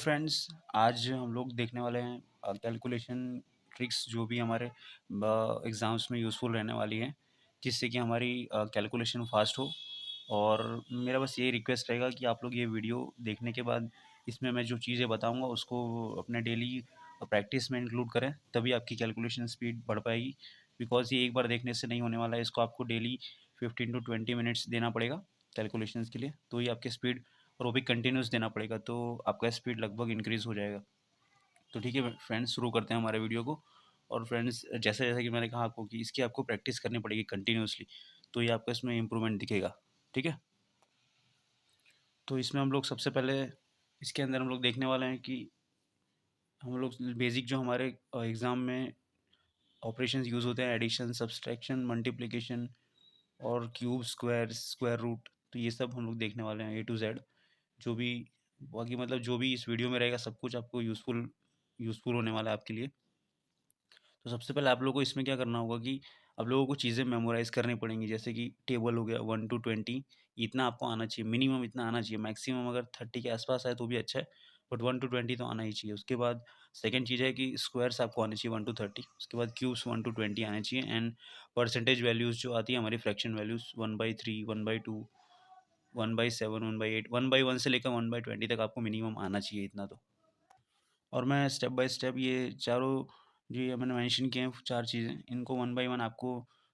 Friends, आज हम लोग देखने वाले हैं कैलकुलेशन ट्रिक्स जो भी हमारे एग्ज़ाम्स में यूज़फुल रहने वाली हैं, जिससे कि हमारी कैलकुलेशन फास्ट हो। और मेरा बस यही रिक्वेस्ट रहेगा कि आप लोग ये वीडियो देखने के बाद इसमें मैं जो चीज़ें बताऊंगा उसको अपने डेली प्रैक्टिस में इंक्लूड करें, तभी आपकी कैलकुलेशन स्पीड बढ़ पाएगी। बिकॉज़ ये एक बार देखने से नहीं होने वाला है, इसको आपको डेली 15 टू 20 मिनट्स देना पड़ेगा कैलकुलेशंस के लिए, तो ये आपकी स्पीड, और वो भी कंटिन्यूस देना पड़ेगा, तो आपका स्पीड लगभग इंक्रीज़ हो जाएगा। तो ठीक है फ्रेंड्स, शुरू करते हैं हमारे वीडियो को। और फ्रेंड्स, जैसे जैसे कि मैंने कहा आपको कि इसकी आपको प्रैक्टिस करनी पड़ेगी कंटिन्यूसली, तो ये आपका इसमें इम्प्रूवमेंट दिखेगा। ठीक है, तो इसमें हम लोग सबसे पहले इसके अंदर हम लोग देखने वाले हैं कि हम लोग बेसिक जो हमारे एग्ज़ाम में ऑपरेशंस यूज़ होते हैं, एडिशन, सब्सट्रैक्शन, मल्टीप्लिकेशन और क्यूब, स्क्वायर, स्क्वायर रूट, तो ये सब हम लोग देखने वाले हैं ए टू जेड। जो भी बाकी मतलब जो भी इस वीडियो में रहेगा सब कुछ आपको यूज़फुल यूज़फुल होने वाला है आपके लिए। तो सबसे पहले आप लोगों को इसमें क्या करना होगा कि आप लोगों को चीज़ें मेमोराइज़ करनी पड़ेंगी, जैसे कि टेबल हो गया 1 टू 20, इतना आपको आना चाहिए, मिनिमम इतना आना चाहिए। मैक्सिमम अगर 30 के आसपास आए तो भी अच्छा है, बट 1 टू 20 तो आना ही चाहिए। उसके बाद सेकंड चीज़ है कि स्क्वायर्स आपको आने चाहिए 1 टू 30, उसके बाद क्यूब्स 1 टू 20 आने चाहिए, एंड परसेंटेज वैल्यूज़ जो आती है हमारी फ्रैक्शन वैल्यूज़ 1/3, 1/2, 1/7, 1/8, 1/1 से लेकर 1/20 तक आपको मिनिमम आना चाहिए इतना तो। और मैं स्टेप बाय स्टेप ये चारों जो ये मैंने मेंशन किए हैं 4 चीज़ें, इनको वन बाय वन आपको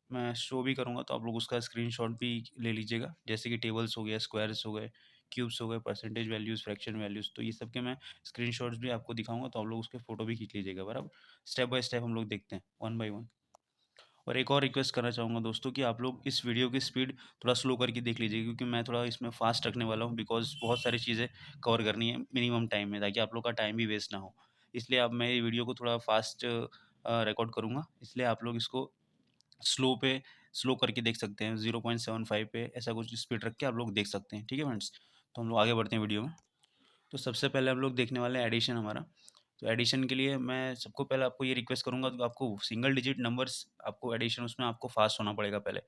मैं शो भी करूँगा, तो आप लोग उसका स्क्रीनशॉट भी ले लीजिएगा। जैसे कि टेबल्स हो गया, स्क्वायर्स हो गए, क्यूब्स हो गए, परसेंटेज वैल्यूज़, फ्रैक्शन वैल्यूज़, तो ये सब के मैं स्क्रीनशॉट्स भी आपको दिखाऊँगा, तो आप लोग उसके फ़ोटो भी खींच लीजिएगा बराबर। स्टेप बाय स्टेप हम लोग देखते हैं, वन बाय वन। और एक और रिक्वेस्ट करना चाहूँगा दोस्तों कि आप लोग इस वीडियो की स्पीड थोड़ा स्लो करके देख लीजिए, क्योंकि मैं थोड़ा इसमें फ़ास्ट रखने वाला हूँ, बिकॉज़ बहुत सारी चीज़ें कवर करनी है मिनिमम टाइम में, ताकि आप लोग का टाइम भी वेस्ट ना हो। इसलिए अब मैं ये वीडियो को थोड़ा फ़ास्ट रिकॉर्ड करूँगा, इसलिए आप लोग इसको स्लो करके देख सकते हैं, 0.75 पे ऐसा कुछ स्पीड रख के आप लोग देख सकते हैं। ठीक है फ्रेंड्स? तो हम लोग आगे बढ़ते हैं वीडियो में। तो सबसे पहले हम लोग देखने वाले हैं एडिशन हमारा। तो एडिशन के लिए मैं सबको पहले आपको ये रिक्वेस्ट करूँगा कि आपको सिंगल डिजिट नंबर्स, आपको एडिशन उसमें आपको फ़ास्ट होना पड़ेगा पहले।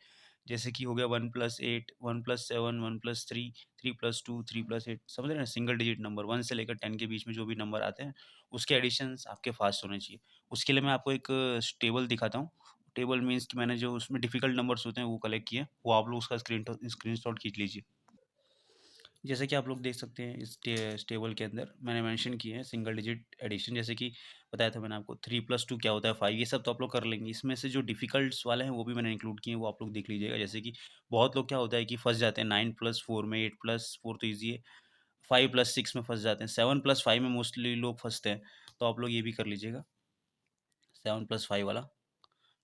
जैसे कि हो गया 1 + 8, 1 + 7, 1 + 3, 3 + 2, 3 + 8, समझ रहे हैं? सिंगल डिजिट नंबर 1 से लेकर 10 के बीच में जो भी नंबर आते हैं, उसके एडिशंस आपके फ़ास्ट होने चाहिए। उसके लिए मैं आपको एक टेबल दिखाता हूँ। टेबल मीन्स कि मैंने जो उसमें डिफ़िकल्ट नंबर्स होते हैं वो कलेक्ट किए हैं, वो आप लोग उसका स्क्रीनशॉट खींच लीजिए। जैसे कि आप लोग देख सकते हैं इस टेबल के अंदर मैंने मेंशन किए हैं सिंगल डिजिट एडिशन, जैसे कि बताया था मैंने आपको 3 + 2 क्या होता है 5, ये सब तो आप लोग कर लेंगे। इसमें से जो डिफिकल्ट्स वाले हैं वो भी मैंने इंक्लूड किए हैं, वो आप लोग देख लीजिएगा। जैसे कि बहुत लोग क्या होता है कि फंस जाते हैं 9 + 4 में, 8 + 4 तो ईजी है, 5 + 6 में फंस जाते हैं, 7 + 5 में मोस्टली लोग फंसते हैं, तो आप लोग ये भी कर लीजिएगा 7 + 5 वाला।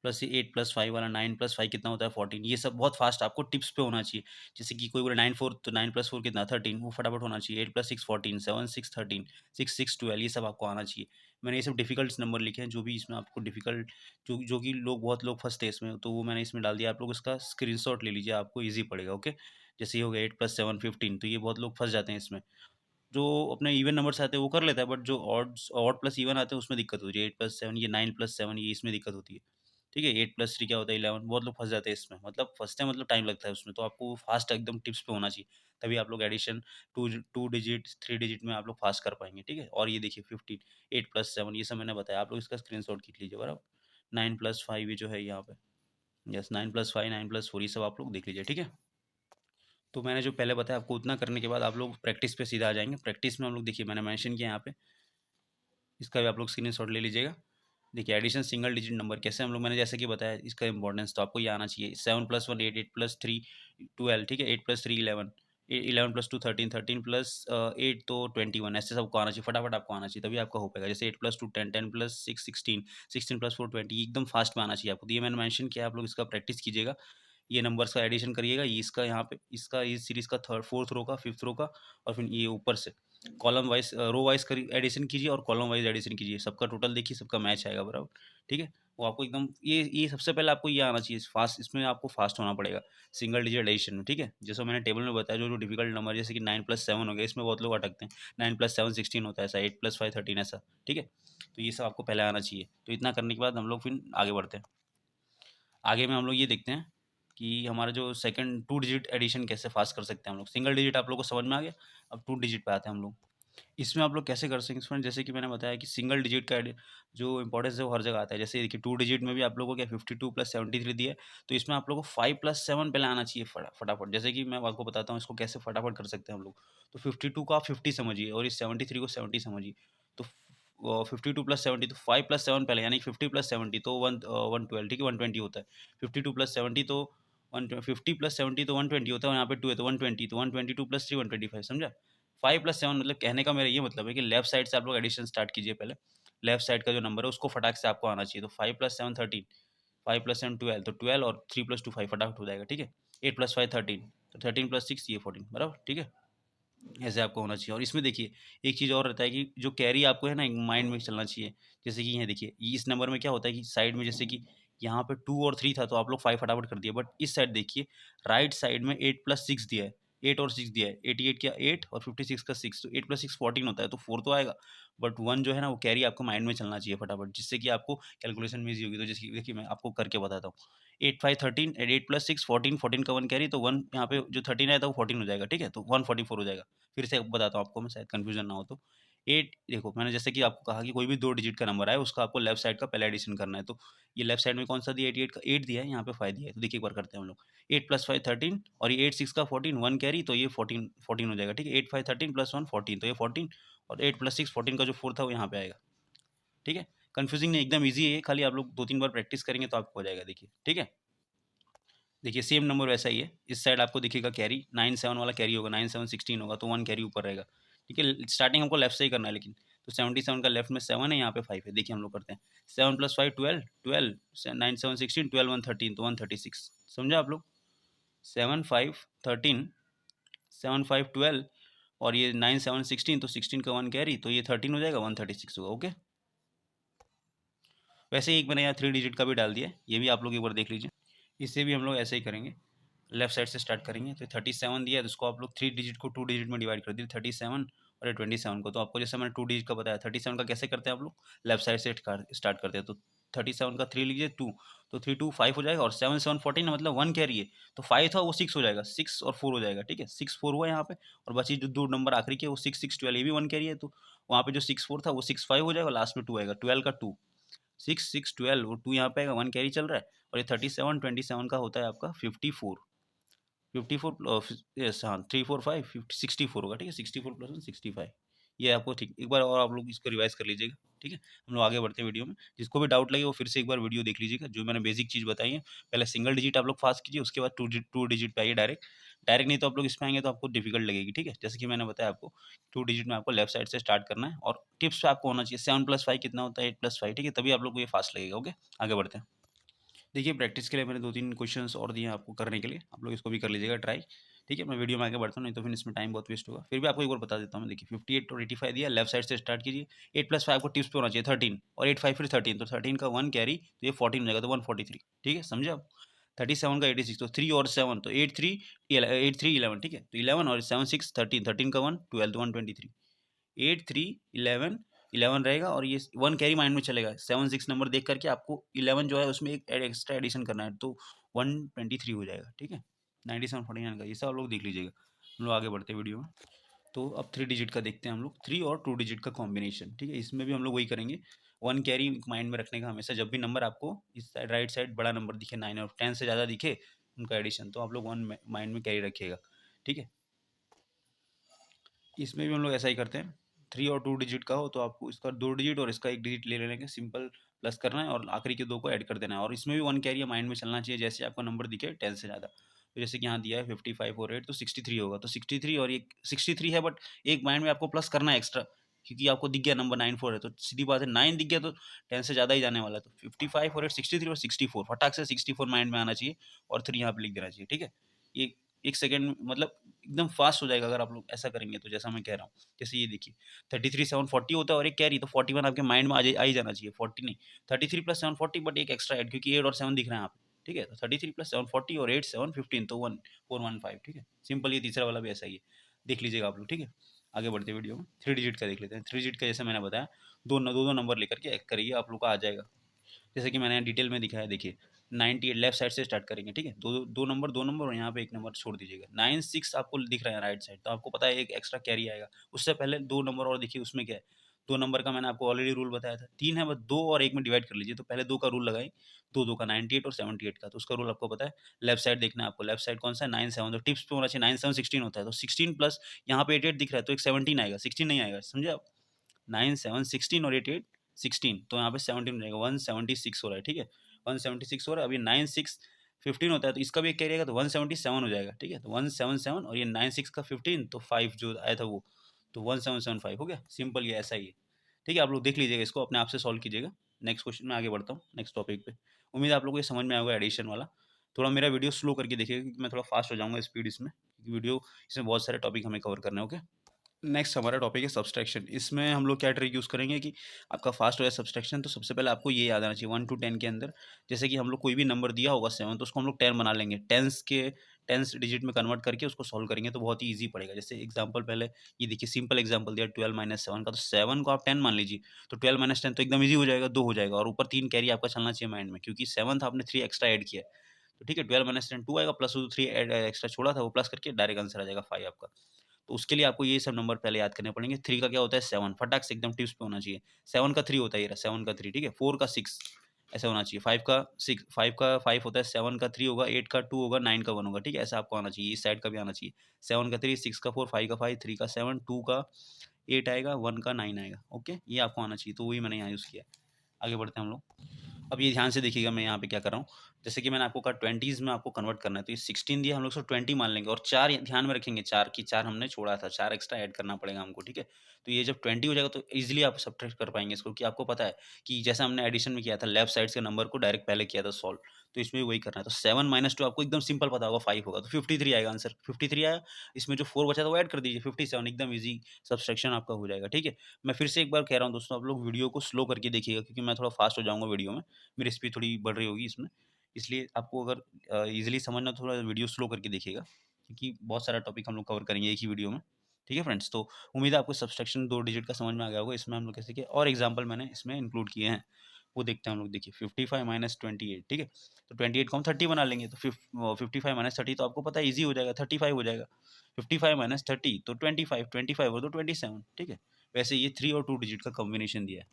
प्लस ये 8 + 5 वाला, 9 + 5 कितना होता है 14, ये सब बहुत फास्ट आपको टिप्स पे होना चाहिए। जैसे कि कोई बोले 9 4, तो 9 + 4 कितना 13, वो फटाफट होना चाहिए। 8 + 6 14, 7 6 13, 6 6 12, ये सब आपको आना चाहिए। मैंने ये सब डिफिकल्ट नंबर लिखे हैं, जो भी इसमें आपको डिफिकल्ट, जो कि लोग, बहुत लोग फंसते हैं इसमें, तो वो मैंने इसमें डाल दिया। आप लोग इसका स्क्रीनशॉट ले लीजिए, आपको ईज़ी पड़ेगा। ओके, जैसे ये हो गया 8 + 7 15, तो ये बहुत लोग फंस जाते हैं इसमें। जो अपने इवन नंबर्स आते हैं वो कर लेता है, बट जो ऑड प्लस इवन आते हैं उसमें दिक्कत होती है। 8 + 7, ये 9 + 7, ये इसमें दिक्कत होती है। ठीक है, 8 + 3 क्या होता है 11, बहुत लोग फँस जाते हैं इसमें, मतलब फँसते हैं, मतलब टाइम लगता है उसमें, तो आपको फास्ट एकदम टिप्स पे होना चाहिए, तभी आप लोग एडिशन 2 डिजिट, 3 डिजिट में आप लोग फास्ट कर पाएँगे। ठीक है, और ये देखिए 15, 8 + 7, ये सब मैंने बताया, आप लोग इसका स्क्रीनशॉट खींच लीजिए बराबर। 9 + 5 ये जो है यहाँ पे, यस 9 + 5, 9 + 4, ये सब आप लोग देख लीजिए। ठीक है, तो मैंने जो पहले बताया आपको, उतना करने के बाद आप लोग प्रैक्टिस पे सीधा आ जाएँगे। प्रैक्टिस में हम लोग देखिए मैंने मेंशन किया यहाँ पे, इसका भी आप लोग स्क्रीनशॉट ले लीजिएगा। देखिए एडिशन सिंगल डिजिट नंबर कैसे हम लोग, मैंने जैसे कि बताया इसका इंपॉर्टेंस तो आपको ये आना चाहिए। 7 + 1 8, 8 + 3 12, ठीक है, 8 + 3 11, 11 + 2 13, 13 + 8 तो 21, ऐसे सबको आना चाहिए, फटाफट आपको आना चाहिए, तभी आपका हो पाएगा। जैसे 8 + 2 10, 10 + 6 16, 16 + 4 20, एकदम फास्ट में आना चाहिए आपको। तो ये मैंने मेंशन किया, आप लोग इसका प्रैक्टिस कीजिएगा। ये नंबर्स का एडिशन करिएगा, ये इसका यहाँ पे, इसका इस सीरीज़ का थर्ड 4th रो का, 5th रो का, और फिर ये ऊपर से कॉलम वाइज़, रो वाइज़ करी एडिशन कीजिए, और कॉलम वाइज़ एडिशन कीजिए। सबका टोटल देखिए, सबका मैच आएगा बराबर, ठीक है? वो आपको एकदम, ये सबसे पहले आपको ये आना चाहिए फास्ट, इसमें आपको फास्ट होना पड़ेगा सिंगल डिजिट एडिशन में, ठीक है? जैसे मैंने टेबल में बताया, जो डिफिकल्ट नंबर, जैसे कि 9 + 7 हो गया, इसमें बहुत लोग अटकते हैं। 9 + 7 16 होता है ऐसा, 8 + 5 13 ऐसा, ठीक है? तो ये सब आपको पहले आना चाहिए। तो इतना करने के बाद हम लोग फिर आगे बढ़ते हैं। आगे में हम लोग ये देखते हैं कि हमारा जो सेकंड 2 डिजिट एडिशन कैसे फास्ट कर सकते हैं हम लोग। सिंगल डिजिट आप लोग को समझ में आ गया, अब 2 डिजिट पे आते हैं हम लोग। इसमें आप लोग कैसे कर सकेंगे स्टूडेंट, जैसे कि मैंने बताया कि सिंगल डिजिट का जो इंपॉर्टेंस है वो हर जगह आता है। जैसे देखिए 2 डिजिट में भी आप लोगों को क्या 52 प्लस 73 दिया है, तो इसमें आप लोगों को 5 प्लस 7 पहले आना चाहिए फटाफट। जैसे कि मैं आपको बताता हूँ इसको कैसे फटाफट कर सकते हैं हम लोग। तो 52 को आप 50 समझिए और इस 73 को 70 समझिए। तो 52 प्लस 70 तो 5 प्लस 7 पहले, यानी 50 प्लस 70 तो 112, ठीक है, 120 होता है। 52 प्लस 70 तो 50 प्लस 70 तो 120 होता है, और यहाँ पे 2 है तो 120, तो 122 प्लस 3 125, समझा? 5 प्लस 7 मतलब कहने का मेरा ये मतलब है कि लेफ्ट साइड से आप लोग एडिशन स्टार्ट कीजिए पहले। लेफ्ट साइड का जो नंबर है उसको फटाक से आपको आना चाहिए। तो 5 प्लस 7 13, 5 प्लस 7 12, तो 12 और 3 प्लस 2 5 फटाफट हो जाएगा, ठीक है। 8 प्लस 5 13, तो 13 प्लस 6 ये 14, बराबर, ठीक है। ऐसे आपको होना चाहिए। और इसमें देखिए एक चीज़ और रहता है कि जो कैरी आपको है ना एक माइंड में चलना चाहिए। जैसे कि यहाँ देखिए इस नंबर में क्या होता है कि साइड में जैसे कि यहाँ पे 2 और 3 था तो आप लोग 5 फटाफट कर दिए, बट इस साइड देखिए राइट साइड में 8 प्लस 6 दिया है, 8 और 6 दिया है, 88 का 8 और 56 का 6, तो 8 प्लस 6 14 होता है, तो 4 तो आएगा, बट 1 जो है ना वो कैरी आपको माइंड में चलना चाहिए फटाफट, जिससे कि आपको कैलकुलेशन में ईजी होगी। तो जैसे कि देखिए मैं आपको करके बताता हूँ। 8 5 13 एंड 8 प्लस 6 14, 14 का 1 कैरी, तो 1 यहाँ पे जो 13 आया था वो 14 हो जाएगा, ठीक है, तो 144 हो जाएगा। फिर से बताता हूँ आपको मैं, शायद कन्फ्यूजन ना हो तो। 8 देखो मैंने जैसे कि आपको कहा कि कोई भी 2 डिजिट का नंबर आए उसका आपको लेफ्ट साइड का पहला एडिशन करना है। तो ये लेफ्ट साइड में कौन-सा दिया है 88 का 8 दिया है, यहाँ पे 5 दिया है। तो देखिए एक बार करते हैं हम लोग। 8 प्लस 5 13 और ये 8 6 का 14, 1 कैरी, तो ये 14 14 हो जाएगा, ठीक है। 8 5 13 प्लस 1 14, तो ये 14, और 8 प्लस 6 14 का जो 4 था वो यहाँ पे आएगा, ठीक है। कन्फ्यूजिंग नहीं, एकदम ईज़ी है ये, खाली आप लोग 2-3 बार प्रैक्टिस करेंगे तो आपको हो जाएगा, देखिए, ठीक है। देखिए सेम नंबर वैसा ही है, इस साइड आपको दिखेगा कैरी 9 7 वाला कैरी होगा, 9 7 16 होगा, तो 1 कैरी ऊपर रहेगा, ठीक है। स्टार्टिंग हमको लेफ्ट से ही करना है लेकिन, तो 77 का लेफ्ट में 7 है, यहाँ पे 5 है। देखिए हम लोग करते हैं 7 प्लस 5 12, 12 9 7 16, 12 1 13, तो 136, समझा आप लोग। 7 5 13, 7 5 12, और ये 9 7 16, तो 16 का 1 कैरी, तो ये 13 हो जाएगा, 136 होगा, ओके। वैसे ही एक मैंने यहाँ 3 डिजिट का भी डाल दिया है, ये भी आप लोग एक बार देख लीजिए। इससे भी हम लोग ऐसे ही करेंगे, लेफ्ट साइड से स्टार्ट करेंगे। तो 37 दिया है, तो उसको आप लोग 3 डिजिट को 2 डिजिट में डिवाइड कर दिए, 37 और ये 27 को। तो आपको जैसे मैंने 2 डिजिट का बताया, 37 का कैसे करते हैं आप लोग, लेफ्ट साइड से स्टार्ट करते हैं। तो 37 का 3 लीजिए 2, तो 3 2 5 हो जाएगा, और 7 7 14 मतलब 1 कैरी है, तो 5 था वो 6 हो जाएगा, 6 और 4 हो जाएगा, ठीक है। 6 4 हुआ यहाँ पे, और बची जो 2 नंबर आखिरी के वो 6 6 12, ये भी 1 कैरी है, तो वहाँ पे जो 6 4 था वो 6 5 हो जाएगा, लास्ट में 2 आएगा, 12 का 2, 6 6 12, वो 2 यहाँ पे आएगा, 1 कैरी चल रहा है। और ये 37 27 का होता है आपका 54, 54 यस हाँ, 3 4 5 50 64 होगा, ठीक है। 64 प्लस 1 65, ये आपको ठीक, एक बार और आप लोग इसको रिवाइज कर लीजिएगा, ठीक है। हम लोग आगे बढ़ते हैं वीडियो में। जिसको भी डाउट लगे वो फिर से एक बार वीडियो देख लीजिएगा, जो मैंने बेसिक चीज़ बताई है। पहले सिंगल डिजिट आप लोग फास्ट कीजिए, उसके बाद 2 डिजिट पे आइए डायरेक्ट। डायरेक्ट नहीं तो आप लोग इसमें आएंगे तो आपको डिफिकल्ट लगेगी, ठीक है। जैसे कि मैंने बताया आपको 2 डिजिट में आपको लेफ्ट साइड से स्टार्ट करना है, और टिप्स पे आपको होना चाहिए 7 प्लस 5 कितना होता है, 8 प्लस 5, ठीक है, तभी आप लोग को ये फास्ट लगेगा, ओके। आगे बढ़ते हैं। देखिए प्रैक्टिस के लिए मैंने 2-3 क्वेश्चंस और दिए हैं आपको करने के लिए, आप लोग इसको भी कर लीजिएगा ट्राई, ठीक है। मैं वीडियो में आगे बढ़ता हूँ, नहीं तो फिर इसमें टाइम बहुत वेस्ट होगा। फिर भी आपको एक बार बता देता हूँ मैं, देखिए 58 और 85 दिया, लेफ्ट साइड से स्टार्ट कीजिए। 8 प्लस 5 को टिप्स पे होना चाहिए 13, और 8 5 फिर 13, तो 13 का 1 कैरी, तो ये 14 हो जाएगा, तो 143, ठीक है, समझे आप। 37 का 86, तो 3 और 7, तो 8 3 8 3 11, ठीक है। तो 11 और 7 6 13, 13 का 1 12, तो 123, 8 3 11, 11 रहेगा, और ये 1 कैरी माइंड में चलेगा। 7 6 नंबर देख करके आपको 11 जो है उसमें एक एक्स्ट्रा एडिशन करना है, तो 123 हो जाएगा, ठीक है। 97 49 का ये सब आप लोग देख लीजिएगा। हम लोग आगे बढ़ते हैं वीडियो में। तो अब 3 डिजिट का देखते हैं हम लोग, 3 और 2 डिजिट का कॉम्बिनेशन, ठीक है। इसमें भी हम लोग वही करेंगे, 1 कैरी माइंड में रखने का हमेशा। जब भी नंबर आपको इस साइड राइट साइड बड़ा नंबर दिखे, 9 और 10 से ज़्यादा दिखे उनका एडिशन, तो आप लोग 1 माइंड में कैरी रखिएगा, ठीक है। इसमें भी हम लोग ऐसा ही करते हैं, 3 और 2 डिजिट का हो तो आपको इसका 2 डिजिट और इसका 1 डिजिट ले लेने के, सिंपल प्लस करना है और आखिरी के 2 को ऐड कर देना है। और इसमें भी 1 कैरी माइंड में चलना चाहिए, जैसे आपका नंबर दिखे 10 से ज़्यादा। तो जैसे कि यहाँ दिया है 55 और 8, तो 63 होगा, तो 63 और ये 63 है, बट एक माइंड में आपको प्लस करना है एक्स्ट्रा, क्योंकि आपको दिख गया नंबर 94 है, तो सीधी बात है 9 दिख गया तो 10 से ज़्यादा ही जाने वाला है। तो 55 और 8 63 और 64 फटाक से 64 माइंड में आना चाहिए, और 3 यहाँ पे लिख देना चाहिए, ठीक है। ये 1 सेकंड मतलब एकदम फास्ट हो जाएगा अगर आप लोग ऐसा करेंगे तो, जैसा मैं कह रहा हूँ। जैसे ये देखिए 33 7 40 होता है, और एक कैरी, तो 41 आपके माइंड में आ ही जाना चाहिए, 40 नहीं। 33 प्लस 7 40, बट एक एक्स्ट्रा ऐड, क्योंकि 8 और 7 दिख रहे हैं यहाँ पे, ठीक है। तो 33 प्लस 7 40 और 8 7 15, तो 1 415, ठीक है। सिंपल, ये तीसरा वाला भी ऐसा ही है, देख लीजिएगा आप लोग, ठीक है। आगे बढ़ते वीडियो में 3 डिजिट का देख लेते हैं। 3 डिजिट का जैसे मैंने बताया, दो दो नंबर लेकर के करिए, आप लोग का आ जाएगा। जैसे कि मैंने डिटेल में दिखाया, देखिए 98 लेफ्ट साइड से स्टार्ट करेंगे, ठीक है। दो नंबर और यहाँ पे एक नंबर छोड़ दीजिएगा। 96 आपको दिख रहा है राइट साइड, तो आपको पता है एक एक्स्ट्रा कैरी आएगा। उससे पहले 2 नंबर और देखिए, उसमें क्या है, 2 नंबर का मैंने आपको ऑलरेडी रूल बताया था। 3 है, बस 2 और 1 में डिवाइड कर लीजिए। तो पहले 2 का रूल लगाएँ, 2-2 का 98 और 78 का, तो उसका रूल आपको पता है। लेफ्ट साइड देखना है आपको, लेफ्ट साइड कौन सा है, 9-7, तो टिप्स पे होना चाहिए। 9-7 16 होता है, तो 16 प्लस यहाँ पे 88 दिख रहा है, तो एक 17 आएगा, 16 नहीं आएगा, समझे आप? 9, 7, 16 और 8, 8, 16, तो यहाँ पे 17 हो जाएगा, 176 हो रहा है, ठीक है। 176 हो रहा है। अब ये 9, 6, 15 होता है, तो इसका भी एक कैरी आएगा, तो 177 हो जाएगा, ठीक है। तो 177 और ये 9, 6 का 15, तो 5 जो आया था वो, तो 1775 हो गया। सिंपल, ये ऐसा ही है, ठीक है। आप लोग देख लीजिएगा, इसको अपने आप से सॉल्व कीजिएगा। नेक्स्ट क्वेश्चन में आगे बढ़ता हूँ, नेक्स्ट टॉपिक पे। उम्मीद है आप लोग को ये समझ में आएगा एडिशन वाला। थोड़ा मेरा वीडियो स्लो करके देखिएगा, क्योंकि मैं थोड़ा फास्ट हो जाऊँगा स्पीड इसमें, क्योंकि वीडियो इसमें बहुत सारे टॉपिक हमें कवर करने हैं, ओके। नेक्स्ट हमारा टॉपिक है सब्सट्रैक्शन। इसमें हम लोग क्या ट्रिक यूज़ करेंगे कि आपका फास्ट हो जाए सब्सट्रैक्शन, तो सबसे पहले आपको ये याद आना चाहिए 1 टू 10 के अंदर, जैसे कि हम लोग कोई भी नंबर दिया होगा 7, तो उसको हम लोग 10 बना लेंगे। टेंस डिजिट में कन्वर्ट करके उसको सॉल्व करेंगे, तो बहुत ही ईज़ी पड़ेगा। जैसे एग्जांपल पहले ये देखिए, सिंपल एग्जांपल दिया 12 माइनस 7 का, तो 7 को आप 10 मान लीजिए, तो 12 माइनस 10 तो एकदम ईज़ी हो जाएगा, 2 हो जाएगा, और ऊपर 3 कैरी आपका चलना चाहिए माइंड में, क्योंकि 7 था, आपने 3 एक्स्ट्रा ऐड किया है। तो ठीक है, 12 माइनस 10 2 आएगा, प्लस 3 एक्स्ट्रा छोड़ा था, वो प्लस करके डायरेक्ट आंसर आ जाएगा 5 आपका। तो उसके लिए आपको ये सब नंबर पहले याद करने पड़ेंगे। 3 का क्या होता है 7, फटाक से एकदम टिप्स पे होना चाहिए। 7 का 3 होता है, ये रहा 7 का 3, ठीक है। 4 का 6 ऐसा होना चाहिए। 5 का 6, 5 का 5 होता है, 7 का 3 होगा, 8 का 2 होगा, 9 का 1 होगा, ठीक है। ऐसा आपको आना चाहिए, इस साइड का भी आना चाहिए। 7 का 3, 6 का 4, 5 का 5, 3 का 7, 2 का 8 आएगा, 1 का 9 आएगा, ओके। ये आपको आना चाहिए, तो वही मैंने यहाँ यूज़ किया है। आगे बढ़ते हैं हम लोग। अब ये ध्यान से देखिएगा, मैं यहाँ पे क्या कर रहा हूँ। जैसे कि मैंने आपको कहा 20s में आपको कन्वर्ट करना है, तो ये 16 दिया, हम लोग इसको 20 मान लेंगे, और 4 ध्यान में रखेंगे, 4 की 4 हमने छोड़ा था, 4 एक्स्ट्रा ऐड करना पड़ेगा हमको, ठीक है। तो ये जब 20 हो जाएगा, तो ईजिली आप सब्ट्रैक्ट कर पाएंगे इसको, कि आपको पता है कि जैसा हमने एडिशन में किया था, लेफ्ट साइड से नंबर को डायरेक्ट पहले किया था सॉल्व, तो इसमें भी वही करना है। तो 7 माइनस 2 आपको एकदम सिंपल पता होगा, 5 होगा, तो 53 आएगा आंसर। 53 आया, इसमें जो 4 बचा था वो ऐड कर दीजिए, 57, एकदम ईजी सब्सट्रैक्शन आपका हो जाएगा, ठीक है। मैं फिर से एक बार कह रहा हूँ दोस्तों, आप लोग वीडियो को स्लो करके देखिएगा, क्योंकि मैं थोड़ा फास्ट हो जाऊँगा वीडियो में, मेरी स्पीड थोड़ी बढ़ रही होगी इसमें। इसलिए आपको अगर ईज़िली समझना, थोड़ा वीडियो स्लो करके देखिएगा, क्योंकि बहुत सारा टॉपिक हम लोग कवर करेंगे एक ही वीडियो में। ठीक है फ्रेंड्स? तो उम्मीद है आपको सब्सट्रैक्शन 2 डिजिट का समझ में आ गया होगा। इसमें हम लोग कैसे किए, और एग्ज़ाम्पल मैंने इसमें इंक्लूड किए हैं। वो देखते हैं हम लोग, देखिए 55 माइनस 28, ठीक है? तो 28 को हम 30 बना लेंगे, तो 55 माइनस 30 तो आपको पता है ईज़ी हो जाएगा, 35 हो जाएगा। 55 माइनस 30 तो 25, 25 और 2 27, ठीक है? वैसे ये 3 और 2 डिजिट का कॉम्बिनेशन दिया है।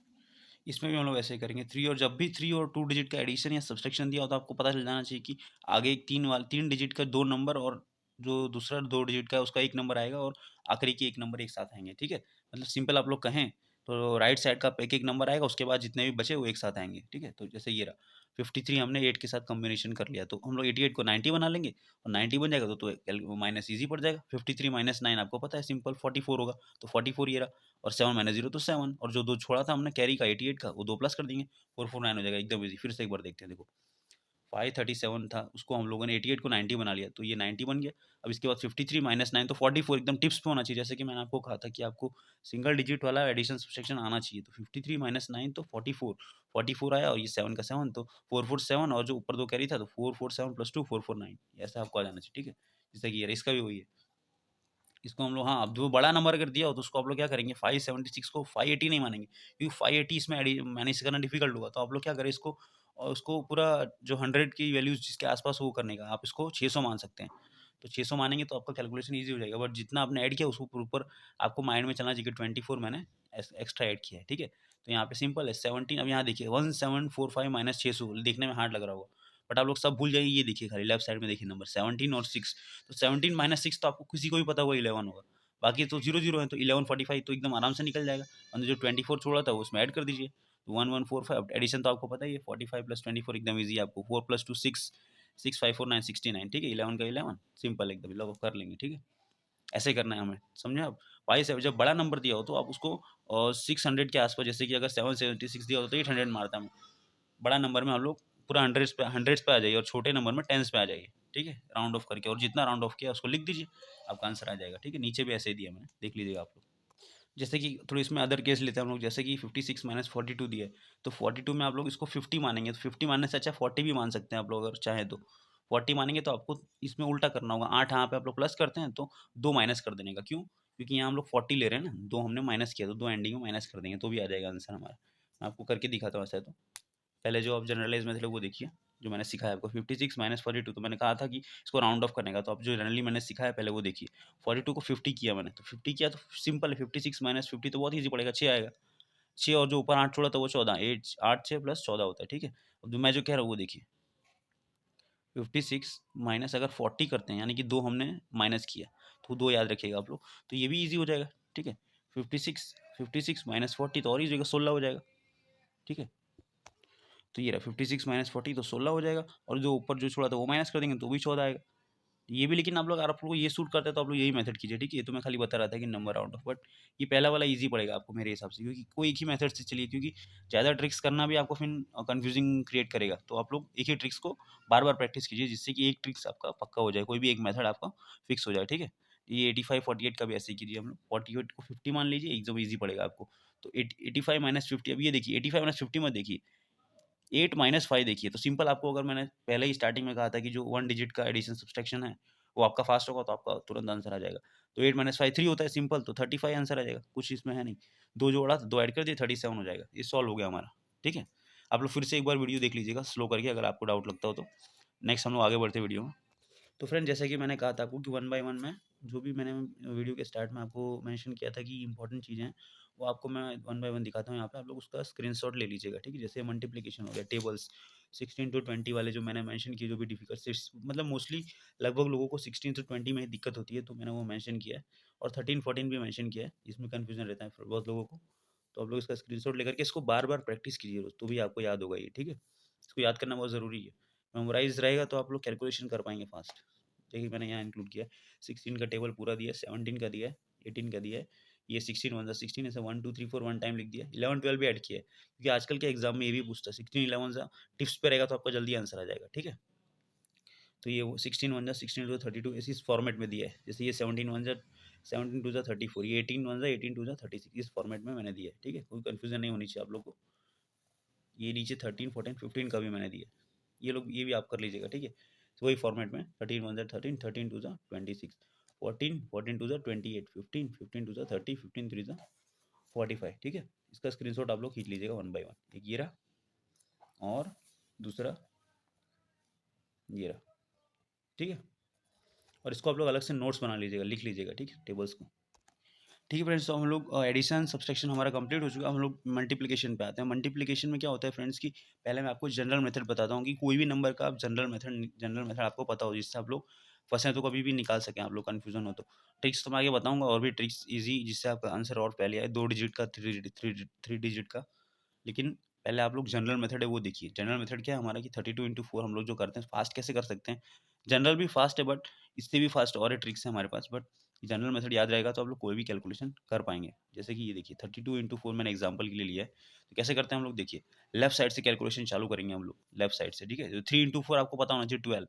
इसमें भी हम लोग ऐसे ही करेंगे। 3 और जब भी 3 और 2 डिजिट का एडिशन या सब्सट्रैक्शन दिया हो, तो आपको पता चल जाना चाहिए कि आगे एक 3 डिजिट का 2 नंबर, और जो दूसरा 2 डिजिट का है उसका 1 नंबर आएगा, और आखिरी के 1 नंबर एक साथ आएँगे, ठीक है? मतलब सिंपल आप लोग कहें तो राइट साइड का एक-एक नंबर आएगा, उसके बाद जितने भी बचे वो एक साथ आएँगे, ठीक है? तो जैसे ये रहा 53, हमने 8 के साथ कॉम्बिनेशन कर लिया, तो हम लोग 88 को 90 बना लेंगे, और 90 बन जाएगा तो कैल माइनस ईज़ी पड़ जाएगा। 53 माइनस 9 आपको पता है सिंपल 44 होगा, तो 44 ये रहा। और 7 माइनस 0 तो 7, और जो 2 छोड़ा था हमने कैरी का 88 का, वो 2 प्लस कर देंगे, 449 हो जाएगा, एकदम ईज़ी। फिर से एक बार देखते हैं, देखो 537 था, उसको हम लोगों ने 88 को 90 बना लिया, तो ये 90 बन गया। अब इसके बाद 53 माइनस 9 तो 44, एकदम टिप्स पे होना चाहिए, जैसे कि मैंने आपको कहा था कि आपको सिंगल डिजिट वाला एडिशन सब्सट्रैक्शन आना चाहिए। तो 53 माइनस 9 तो 44, 44 आया, और ये 7 का 7 तो 447, और जो ऊपर 2 कैरी था तो 447 प्लस 2 449, ऐसा आपको आ जाना चाहिए, ठीक है? जैसे कि ये इसका भी वही है। इसको हम लोग, हाँ, अब जो बड़ा नंबर अगर दिया हो, तो उसको आप लोग क्या करेंगे, 576 को 580 नहीं मानेंगे, क्योंकि 580 इसमें मैनेज करना डिफिकल्ट होगा। तो आप लोग क्या करें इसको, और उसको पूरा जो 100 की वैल्यूज जिसके आसपास वो करने का, आप इसको 600 मान सकते हैं। तो 600 मानेंगे तो आपका कैलकुलेशन ईज़ी हो जाएगा, बट जितना आपने ऐड किया उसको ऊपर आपको माइंड में चलना चाहिए कि 24 मैंने एक्स्ट्रा ऐड किया है, ठीक है? तो यहाँ पे सिंपल है 17, अब यहाँ देखिए 1745 माइनस 600, देखने में हार्ड लग रहा होगा, बट आप लोग सब भूल जाइए, ये देखिए खाली लेफ्ट साइड में देखिए नंबर 17 और 6, तो 17 माइनस 6 तो आपको किसी को भी पता होगा 11 होगा। बाकी तो 0-0 है, तो 1145 तो एकदम आराम से निकल जाएगा, और जो 24 छोड़ा था वो उसमें ऐड कर दीजिए। तो 1145, एडिशन तो आपको पता ही है, 45 प्लस 24 एकदम ईज़ी है आपको, 4 प्लस 2 6, 6 5 4 9 69, ठीक है? 11 का 11 सिंपल एकदम लॉक कर लेंगे, ठीक है? ऐसे करना है हमें, समझे आप? वाई से जब बड़ा नंबर दिया हो तो आप उसको 600 के आस-पास, जैसे कि अगर 776 दिया हो तो 800 मारता हूँ। बड़ा नंबर में हम लोग पूरा हंड्रेड्स पे आ जाइए, और छोटे नंबर में टेंस पे आ जाइए, ठीक है? राउंड ऑफ करके, और जितना राउंड ऑफ किया उसको लिख दीजिए, आपका आंसर आ जाएगा, ठीक है? नीचे भी ऐसे ही दिया मैंने, देख लीजिएगा आप लोग। जैसे कि थोड़ी इसमें अदर केस लेते हैं हम लोग, जैसे कि 56 माइनस 42 दिया है, तो 42 में आप लोग इसको 50 मानेंगे, तो 50 मानने से अच्छा 40 भी मान सकते हैं आप लोग अगर चाहें तो। 40 मानेंगे तो आपको इसमें उल्टा करना होगा, 8 यहाँ पे आप लोग प्लस करते हैं, तो 2 माइनस कर देने का, क्यों? क्योंकि यहाँ हम लोग 40 ले रहे हैं ना, 2 हमने माइनस किया, तो 2 एंडिंग में माइनस कर देंगे, तो भी आ जाएगा आंसर हमारा। मैं आपको करके दिखाता हूँ ऐसा है तो। पहले जो आप जनरलाइज मेथड है वो देखिए, जो मैंने सिखाया आपको 56 माइनस 42, तो मैंने कहा था कि इसको राउंड ऑफ करने का, तो आप जो जनरली मैंने सिखाया पहले वो देखिए। 42 को 50 किया मैंने, तो 50 किया तो सिंपल है, 56 माइनस 50 तो बहुत ईजी पड़ेगा, 6 आएगा। 6 और जो ऊपर 8 छोड़ा था वो 14, 8 6 प्लस 14 होता है, ठीक है। अब जो मैं जो कह रहा हूँ वो देखिए, 56 माइनस अगर 40 करते हैं, यानी कि 2 हमने माइनस किया, तो 2 याद रखिएगा आप लोग, तो ये भी ईजी हो जाएगा, ठीक है। 56 माइनस 40 तो और ईजी होगा, 16 हो जाएगा, ठीक है। तो ये रहा 56 माइनस 40 तो 16 हो जाएगा, और जो ऊपर जो छोड़ा था वो माइनस कर देंगे तो भी 14 आएगा। ये भी, लेकिन आप लोग, अगर आप लोग को ये सूट करता है तो आप लोग यही मेथड कीजिए, ठीक है। ये तो मैं खाली बता रहा था कि नंबर राउंड ऑफ, बट ये पहला वाला इजी पड़ेगा आपको मेरे हिसाब से, क्योंकि कोई एक ही मेथड से चलिए, क्योंकि ज़्यादा ट्रिक्स करना भी आपको फिर कंफ्यूजिंग क्रिएट करेगा। तो आप लोग एक ही ट्रिक्स को बार बार प्रैक्टिस कीजिए, जिससे कि एक ट्रिक्स आपका पक्का हो जाए, कोई भी एक मेथड आपका फिक्स हो जाए, ठीक है। ये 85 48 का भी ऐसे ही कीजिए, हम लोग 48 को 50 मान लीजिए, एकदम ईजी पड़ेगा आपको। तो 85 माइनस 50, अब ये देखिए 85 माइनस 50 मत देखिए, 8 माइनस 5 देखिए। तो सिंपल आपको, अगर मैंने पहले ही स्टार्टिंग में कहा था कि जो 1 डिजिट का एडिशन सब्सट्रैक्शन है वो आपका फास्ट होगा, तो आपका तुरंत आंसर आ जाएगा। तो 8 माइनस 5 3 होता है, सिंपल, तो 35 आंसर आ जाएगा, कुछ इसमें है नहीं। 2 जोड़ा तो 2 ऐड कर दिए, 37 हो जाएगा। ये सॉल्व हो गया हमारा, ठीक है। आप लोग फिर से एक बार वीडियो देख लीजिएगा स्लो करके, अगर आपको डाउट लगता हो तो। नेक्स्ट हम लोग आगे बढ़ते वीडियो में। तो फ्रेंड, जैसे कि मैंने कहा था आपको कि वन बाय वन में, जो भी मैंने वीडियो के स्टार्ट में आपको मेंशन किया था कि इंपॉर्टेंट चीज़ें हैं, वो आपको मैं वन बाय वन दिखाता हूँ यहाँ पे। आप लोग उसका स्क्रीनशॉट ले लीजिएगा, ठीक है। जैसे मल्टीप्लिकेशन हो गया, टेबल्स 16 टू 20 वाले जो मैंने मेंशन किए, जो भी डिफिकल्ट, मतलब मोस्टली लगभग लोगों को 16 टू 20 में ही दिक्कत होती है, तो मैंने वो मेंशन किया है। और 13 14 भी मेंशन किया है, इसमें कन्फ्यूजन रहता है फिर बहुत लोगों को। तो आप लोग इसका स्क्रीनशॉट लेकर के इसको बार बार प्रैक्टिस कीजिए रोज, तो भी आपको याद होगा ये, ठीक है। इसको याद करना बहुत ज़रूरी है। मेमोराइज रहेगा तो आप लोग कैलकुलेशन कर पाएंगे फास्ट। देखिए मैंने यहाँ इंक्लूड किया है, 16 का टेबल पूरा दिया है, 17 का दिया है, 18 का दिया है, ये 16 वन 16 ऐसे 1 2 3 4 वन टाइम लिख दिया, 11 12 भी ऐड किया है, क्योंकि आजकल के एग्जाम में ये भी पूछता है 16 11 सा टिप्स पे रहेगा, तो आपका जल्दी आंसर आ जाएगा, ठीक है। तो ये वो 16 वन 16 टू 32 इस फॉर्मेट में दिया है। जैसे ये 17 वन 17 टू 34, ये 18 वन 18 टू 36, इस फॉर्मेट में मैंने दिया है, ठीक है। कोई कंफ्यूजन नहीं होनी चाहिए आप लोग को। ये नीचे 13 14 15 का भी मैंने दिया, ये लोग ये भी आप कर लीजिएगा, ठीक है। तो वही फॉर्मेट में 13 वन 13, 13 टू 26, 14 14 टू 28, 15 15 टू 30, 15 3 45, ठीक है। इसका स्क्रीनशॉट आप लोग खींच लीजिएगा वन बाय वन। एक ये रहा, और दूसरा ये रहा, ठीक है। और इसको आप लोग अलग से नोट्स बना लीजिएगा, लिख लीजिएगा, ठीक है, टेबल्स को। ठीक है फ्रेंड्स, तो हम लोग एडिशन सब्सट्रैक्शन हमारा कंप्लीट हो चुका है। हम लोग मल्टीप्लिकेशन पे आते हैं। मल्टीप्लिकेशन में क्या होता है फ्रेंड्स की, पहले मैं आपको जनरल मेथड बताता हूँ कि कोई भी नंबर का आप जनरल मेथड आपको पता हो, जिससे आप लोग फंसे तो कभी भी निकाल सकें, आप लोग कन्फ्यूजन हो तो। ट्रिक्स तो मैं आगे बताऊंगा, और भी ट्रिक्स इजी, जिससे आपका आंसर और पहले आए, 2 डिजिट का, थ्री डिजिट का। लेकिन पहले आप लोग जनरल मेथड है वो देखिए। जनरल मेथड क्या है हमारा कि 32 × 4 हम लोग जो करते हैं, फास्ट कैसे कर सकते हैं। जनरल भी फास्ट है, बट इससे भी फास्ट और ट्रिक्स है हमारे पास, बट जनरल मेथड याद रहेगा तो आप लोग कोई भी कैलकुलेशन कर पाएंगे। जैसे कि ये देखिए 32 × 4 मैंने एग्जांपल के लिए लिया है, तो कैसे करते हैं हम लोग देखिए। लेफ्ट साइड से कैलकुलेशन चालू करेंगे हम लोग, लेफ्ट साइड से, ठीक है। 3 × 4 आपको पता होना चाहिए 12,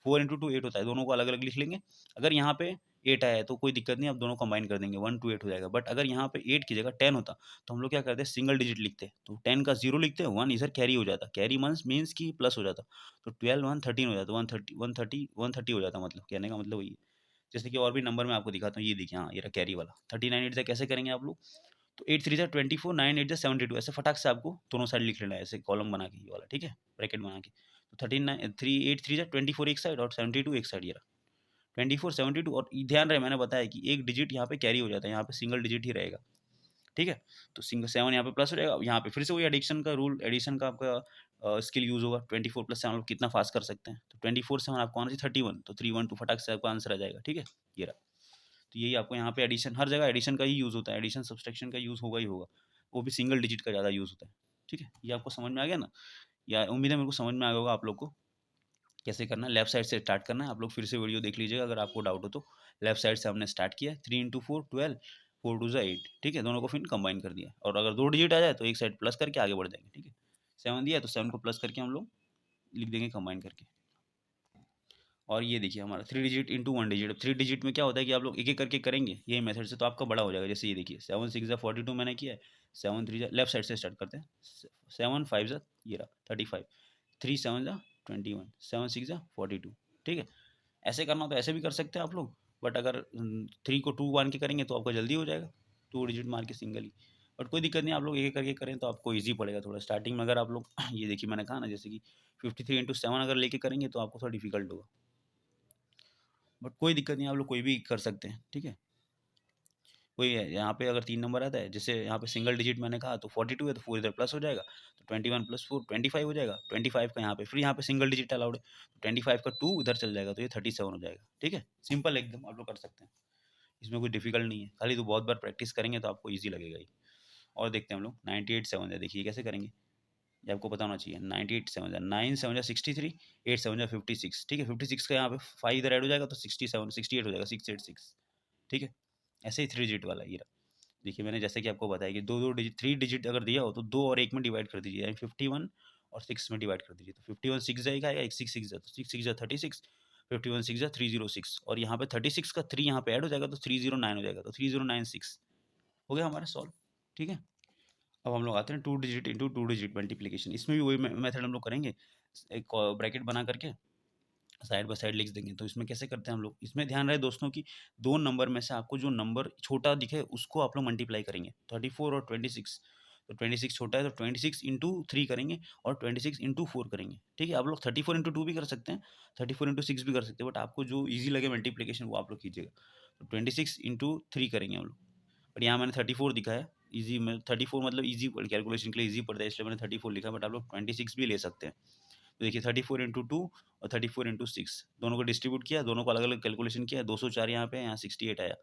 4 × 2 8 होता है, दोनों को अलग अलग लिख लेंगे। अगर यहाँ पे 8 आया है तो कोई दिक्कत नहीं, आप दोनों कंबाइन कर देंगे, 1 2 8 हो जाएगा। बट अगर यहाँ पे 8 की जगह 10 होता, तो हम लोग क्या करते हैं, सिंगल डिजिट लिखते हैं। तो 10 का 0 लिखते हैं, 1 इधर कैरी हो जाता, कैरी मीन्स की प्लस हो जाता। तो 12 1 13 हो जाता, 130 हो जाता, मतलब कहने का मतलब वही है। जैसे कि और भी नंबर मैं आपको दिखाता हूँ, ये देखिए, हाँ ये रहा कैरी वाला 39 8 से कैसे करेंगे आप लोग। तो 8 3 24, 9 8 72, ऐसे फटाक से आपको दोनों साइड लिख लेना है, ऐसे कॉलम बना के, ये वाला, ठीक है, ब्रैकेट बना के। तो 39 3 8 3 24 एक साइड, और 72 एक साइड, ये रहा 24 72। और ध्यान रहे मैंने बताया कि एक डिजिट यहाँ पे कैरी हो जाता है, यहाँ पे सिंगल डिजिट ही रहेगा, ठीक है। तो सिंगल 7 यहाँ पे प्लस हो जाएगा, यहाँ पे फिर से वही एडिक्शन का रूल, एडिशन का आपका स्किल यूज होगा। 24 + 7 कितना फास्ट कर सकते हैं, तो 24 7 आपको आना चाहिए 31, तो 3 1 2 फटाक से आपका आंसर आ जाएगा, ठीक है। ये रहा। तो यही आपको यहाँ पे एडिशन, हर जगह एडिशन का ही यूज़ होता है, एडिशन सब्सट्रैक्शन का यूज़ होगा ही होगा, वो भी सिंगल डिजिट का ज़्यादा यूज़ होता है, ठीक है। ये आपको समझ में आ गया ना, या उम्मीद है मेरे को समझ में आ गया होगा आप लोग को कैसे करना है। लेफ्ट साइड से स्टार्ट करना है, आप लोग फिर से वीडियो देख लीजिएगा अगर आपको डाउट हो तो। लेफ्ट साइड से हमने स्टार्ट किया, 3 × 4 12, 4 2 8, ठीक है, दोनों को फिर कंबाइन कर दिया। और अगर 2 डिजिट आ जाए तो एक साइड प्लस करके आगे बढ़ जाएंगे, ठीक है। 7 दिया है तो 7 को प्लस करके हम लोग लिख देंगे कंबाइन करके। और ये देखिए हमारा 3 डिजिट इंटू 1 डिजिट। 3 डिजिट में क्या होता है कि आप लोग एक एक करके करेंगे यही मेथड से, तो आपका बड़ा हो जाएगा। जैसे ये देखिए 7 6 42 मैंने किया है, 7 3 लेफ्ट साइड से स्टार्ट करते हैं, 7 5 ये रहा 35, 3 7 21, 7 6 42, ठीक है। ऐसे करना हो तो ऐसे भी कर सकते हैं आप लोग, बट अगर 3 को 2 मान के करेंगे तो आपका जल्दी हो जाएगा, 2 डिजिट मार के सिंगल ही। बट कोई दिक्कत नहीं, आप लोग एक-एक करके करें तो आपको ईज़ी पड़ेगा थोड़ा स्टार्टिंग में। अगर आप लोग ये देखिए मैंने कहा ना जैसे कि 53 इंटू 7 अगर लेके करेंगे तो आपको थोड़ा डिफ़िकल्ट होगा। बट कोई दिक्कत नहीं, आप लोग कोई भी कर सकते हैं, ठीक है? कोई है यहाँ पे अगर 3 नंबर आता है, जैसे यहाँ पे सिंगल डिजिट मैंने कहा तो 42 है तो 4 इधर प्लस हो जाएगा, तो 21 प्लस 4 25 हो जाएगा। 25 का यहाँ पे फिर यहाँ पे सिंगल डिजिट अलाउड है, तो 25 का 2 इधर चल जाएगा तो ये 37 हो जाएगा, ठीक है? सिंपल एकदम आप लोग कर सकते हैं। इसमें कोई डिफ़िकल्ट नहीं है, खाली तो बहुत बार प्रैक्टिस करेंगे तो आपको ईज़ी लगेगा ये। और देखते हैं हम लोग 98 7 है, देखिए कैसे करेंगे? ये आपको पता होना चाहिए। 98 7 9 7 63, 8 7 56, ठीक है? 56 का यहाँ पे 5 इधर ऐड हो जाएगा तो 67 68 हो जाएगा, 686, ठीक है? ऐसे ही 3 डिजिट वाला ये रहा। देखिए मैंने जैसे कि आपको बताया कि 2-2 डिजिट 3 डिजिट अगर दिया हो तो 2 और 1 में डिवाइड कर दीजिए, यानी 51 और 6 में डिवाइड कर दीजिए। तो 51 6 जाएगा, आएगा, एक 6 6 जा, तो 6 6 जा 36, 51 6 जा 306 और यहाँ पे 36 का 3 यहाँ पे ऐड हो जाएगा तो 309 हो जाएगा, तो 3096 हो गया हमारा सॉल्व, ठीक है? अब हम लोग आते हैं 2 डिजिट इंटू 2 डिजिट मल्टीप्लिकेशन। इसमें भी वही मेथड हम लोग करेंगे। एक ब्रैकेट बना करके साइड बाय साइड लिख देंगे। तो इसमें कैसे करते हैं हम लोग? इसमें ध्यान रहे दोस्तों कि 2 नंबर में से आपको जो नंबर छोटा दिखे उसको आप लोग मल्टीप्लाई करेंगे। 34 और 26, तो 26 छोटा है तो 26 इंटू 3 करेंगे और 26 इंटू 4 करेंगे, ठीक है? आप लोग 34 इंटू 2 भी कर सकते हैं, 34 इंटू 6 भी कर सकते हैं, बट आपको जो ईज़ी लगे मल्टीप्लिकेशन वो आप लोग कीजिएगा। तो 26 इंटू 3 करेंगे हम लोग, बट यहाँ मैंने 34 दिखा है। ईज़ी में 34 मतलब ईज़ी कैलकुलेशन के लिए ईज़ी पड़ता है, इसलिए मैंने 34 लिखा, बट आप लोग 26 भी ले सकते हैं। तो देखिए 34 इंटू 2 और 34 इंटू 6 दोनों को डिस्ट्रीब्यूट किया, दोनों को अलग-अलग कैलकुलेशन किया, 204 यहाँ पे, यहाँ 68 आया,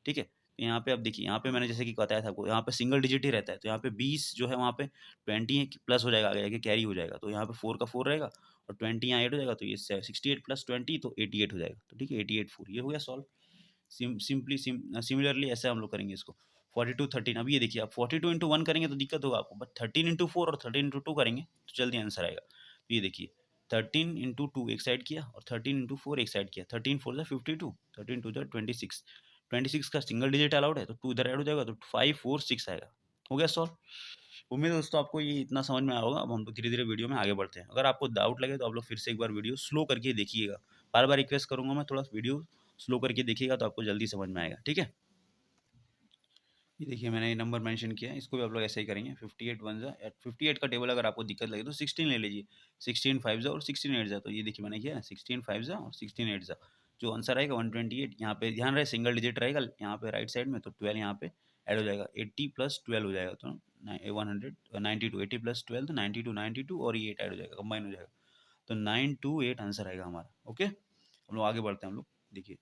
ठीक है? तो यहाँ पे अब देखिए, यहाँ पे मैंने जैसे कि बताया था आपको, यहाँ पे सिंगल डिजिट ही रहता है, तो यहाँ पे 20 जो है वहाँ पे 20 प्लस हो जाएगा, आगे जाके कैरी हो जाएगा, तो यहाँ पे 4 का 4 रहेगा और 20 यहाँ ऐड हो जाएगा, तो ये 68 प्लस 20 तो 88 हो जाएगा, तो ठीक है 88 4 ये हो गया सॉल्व। सिमिलरली ऐसे हम लोग करेंगे इसको 42 13। अब ये देखिए आप 42 इंटू 1 करेंगे तो दिक्कत होगा आपको, बट 13 इंटू 4 और 13 इंटू 2 करेंगे तो जल्दी आंसर आएगा। तो ये देखिए 13 इंटू 2 एक साइड किया और 13 इंटू 4 एक साइड किया, 13 4 जा 52, 13 2 जा 26, 26 का सिंगल डिजिट अलाउड है तो 2 इधर ऐड हो जाएगा तो 5 4 6 आएगा। हो गया सॉल्व। उम्मीद है दोस्तों आपको ये इतना समझ में आया होगा। अब हम लोग धीरे धीरे वीडियो में आगे बढ़ते हैं। अगर आपको डाउट लगे तो आप लोग फिर से एक बार वीडियो स्लो करके देखिएगा। बार बार रिक्वेस्ट करूंगा मैं, थोड़ा वीडियो स्लो करके देखिएगा तो आपको जल्दी समझ में आएगा, ठीक है? ये देखिए मैंने ये नंबर मेंशन किया है, इसको भी आप लोग ऐसे ही करेंगे। 58 वन जा 58 का टेबल अगर आपको दिक्कत लगे तो 16 ले लीजिए, 16 5 जा और 16 8 जा। तो ये देखिए मैंने किया है 16 5 जा और 16 8 जा, जो आंसर आएगा 128। यहाँ पे ध्यान रहे सिंगल डिजिट रहेगा यहाँ पे राइट साइड में, तो 12 यहाँ पे ऐड हो जाएगा, 80 प्लस 12 हो जाएगा, तो 192, 80 प्लस 12 तो 92 92 और ये 8 ऐड हो जाएगा, कंबाइन हो जाएगा, तो 928 आंसर आएगा हमारा। ओके, हम लोग आगे बढ़ते हैं। हम लोग देखिए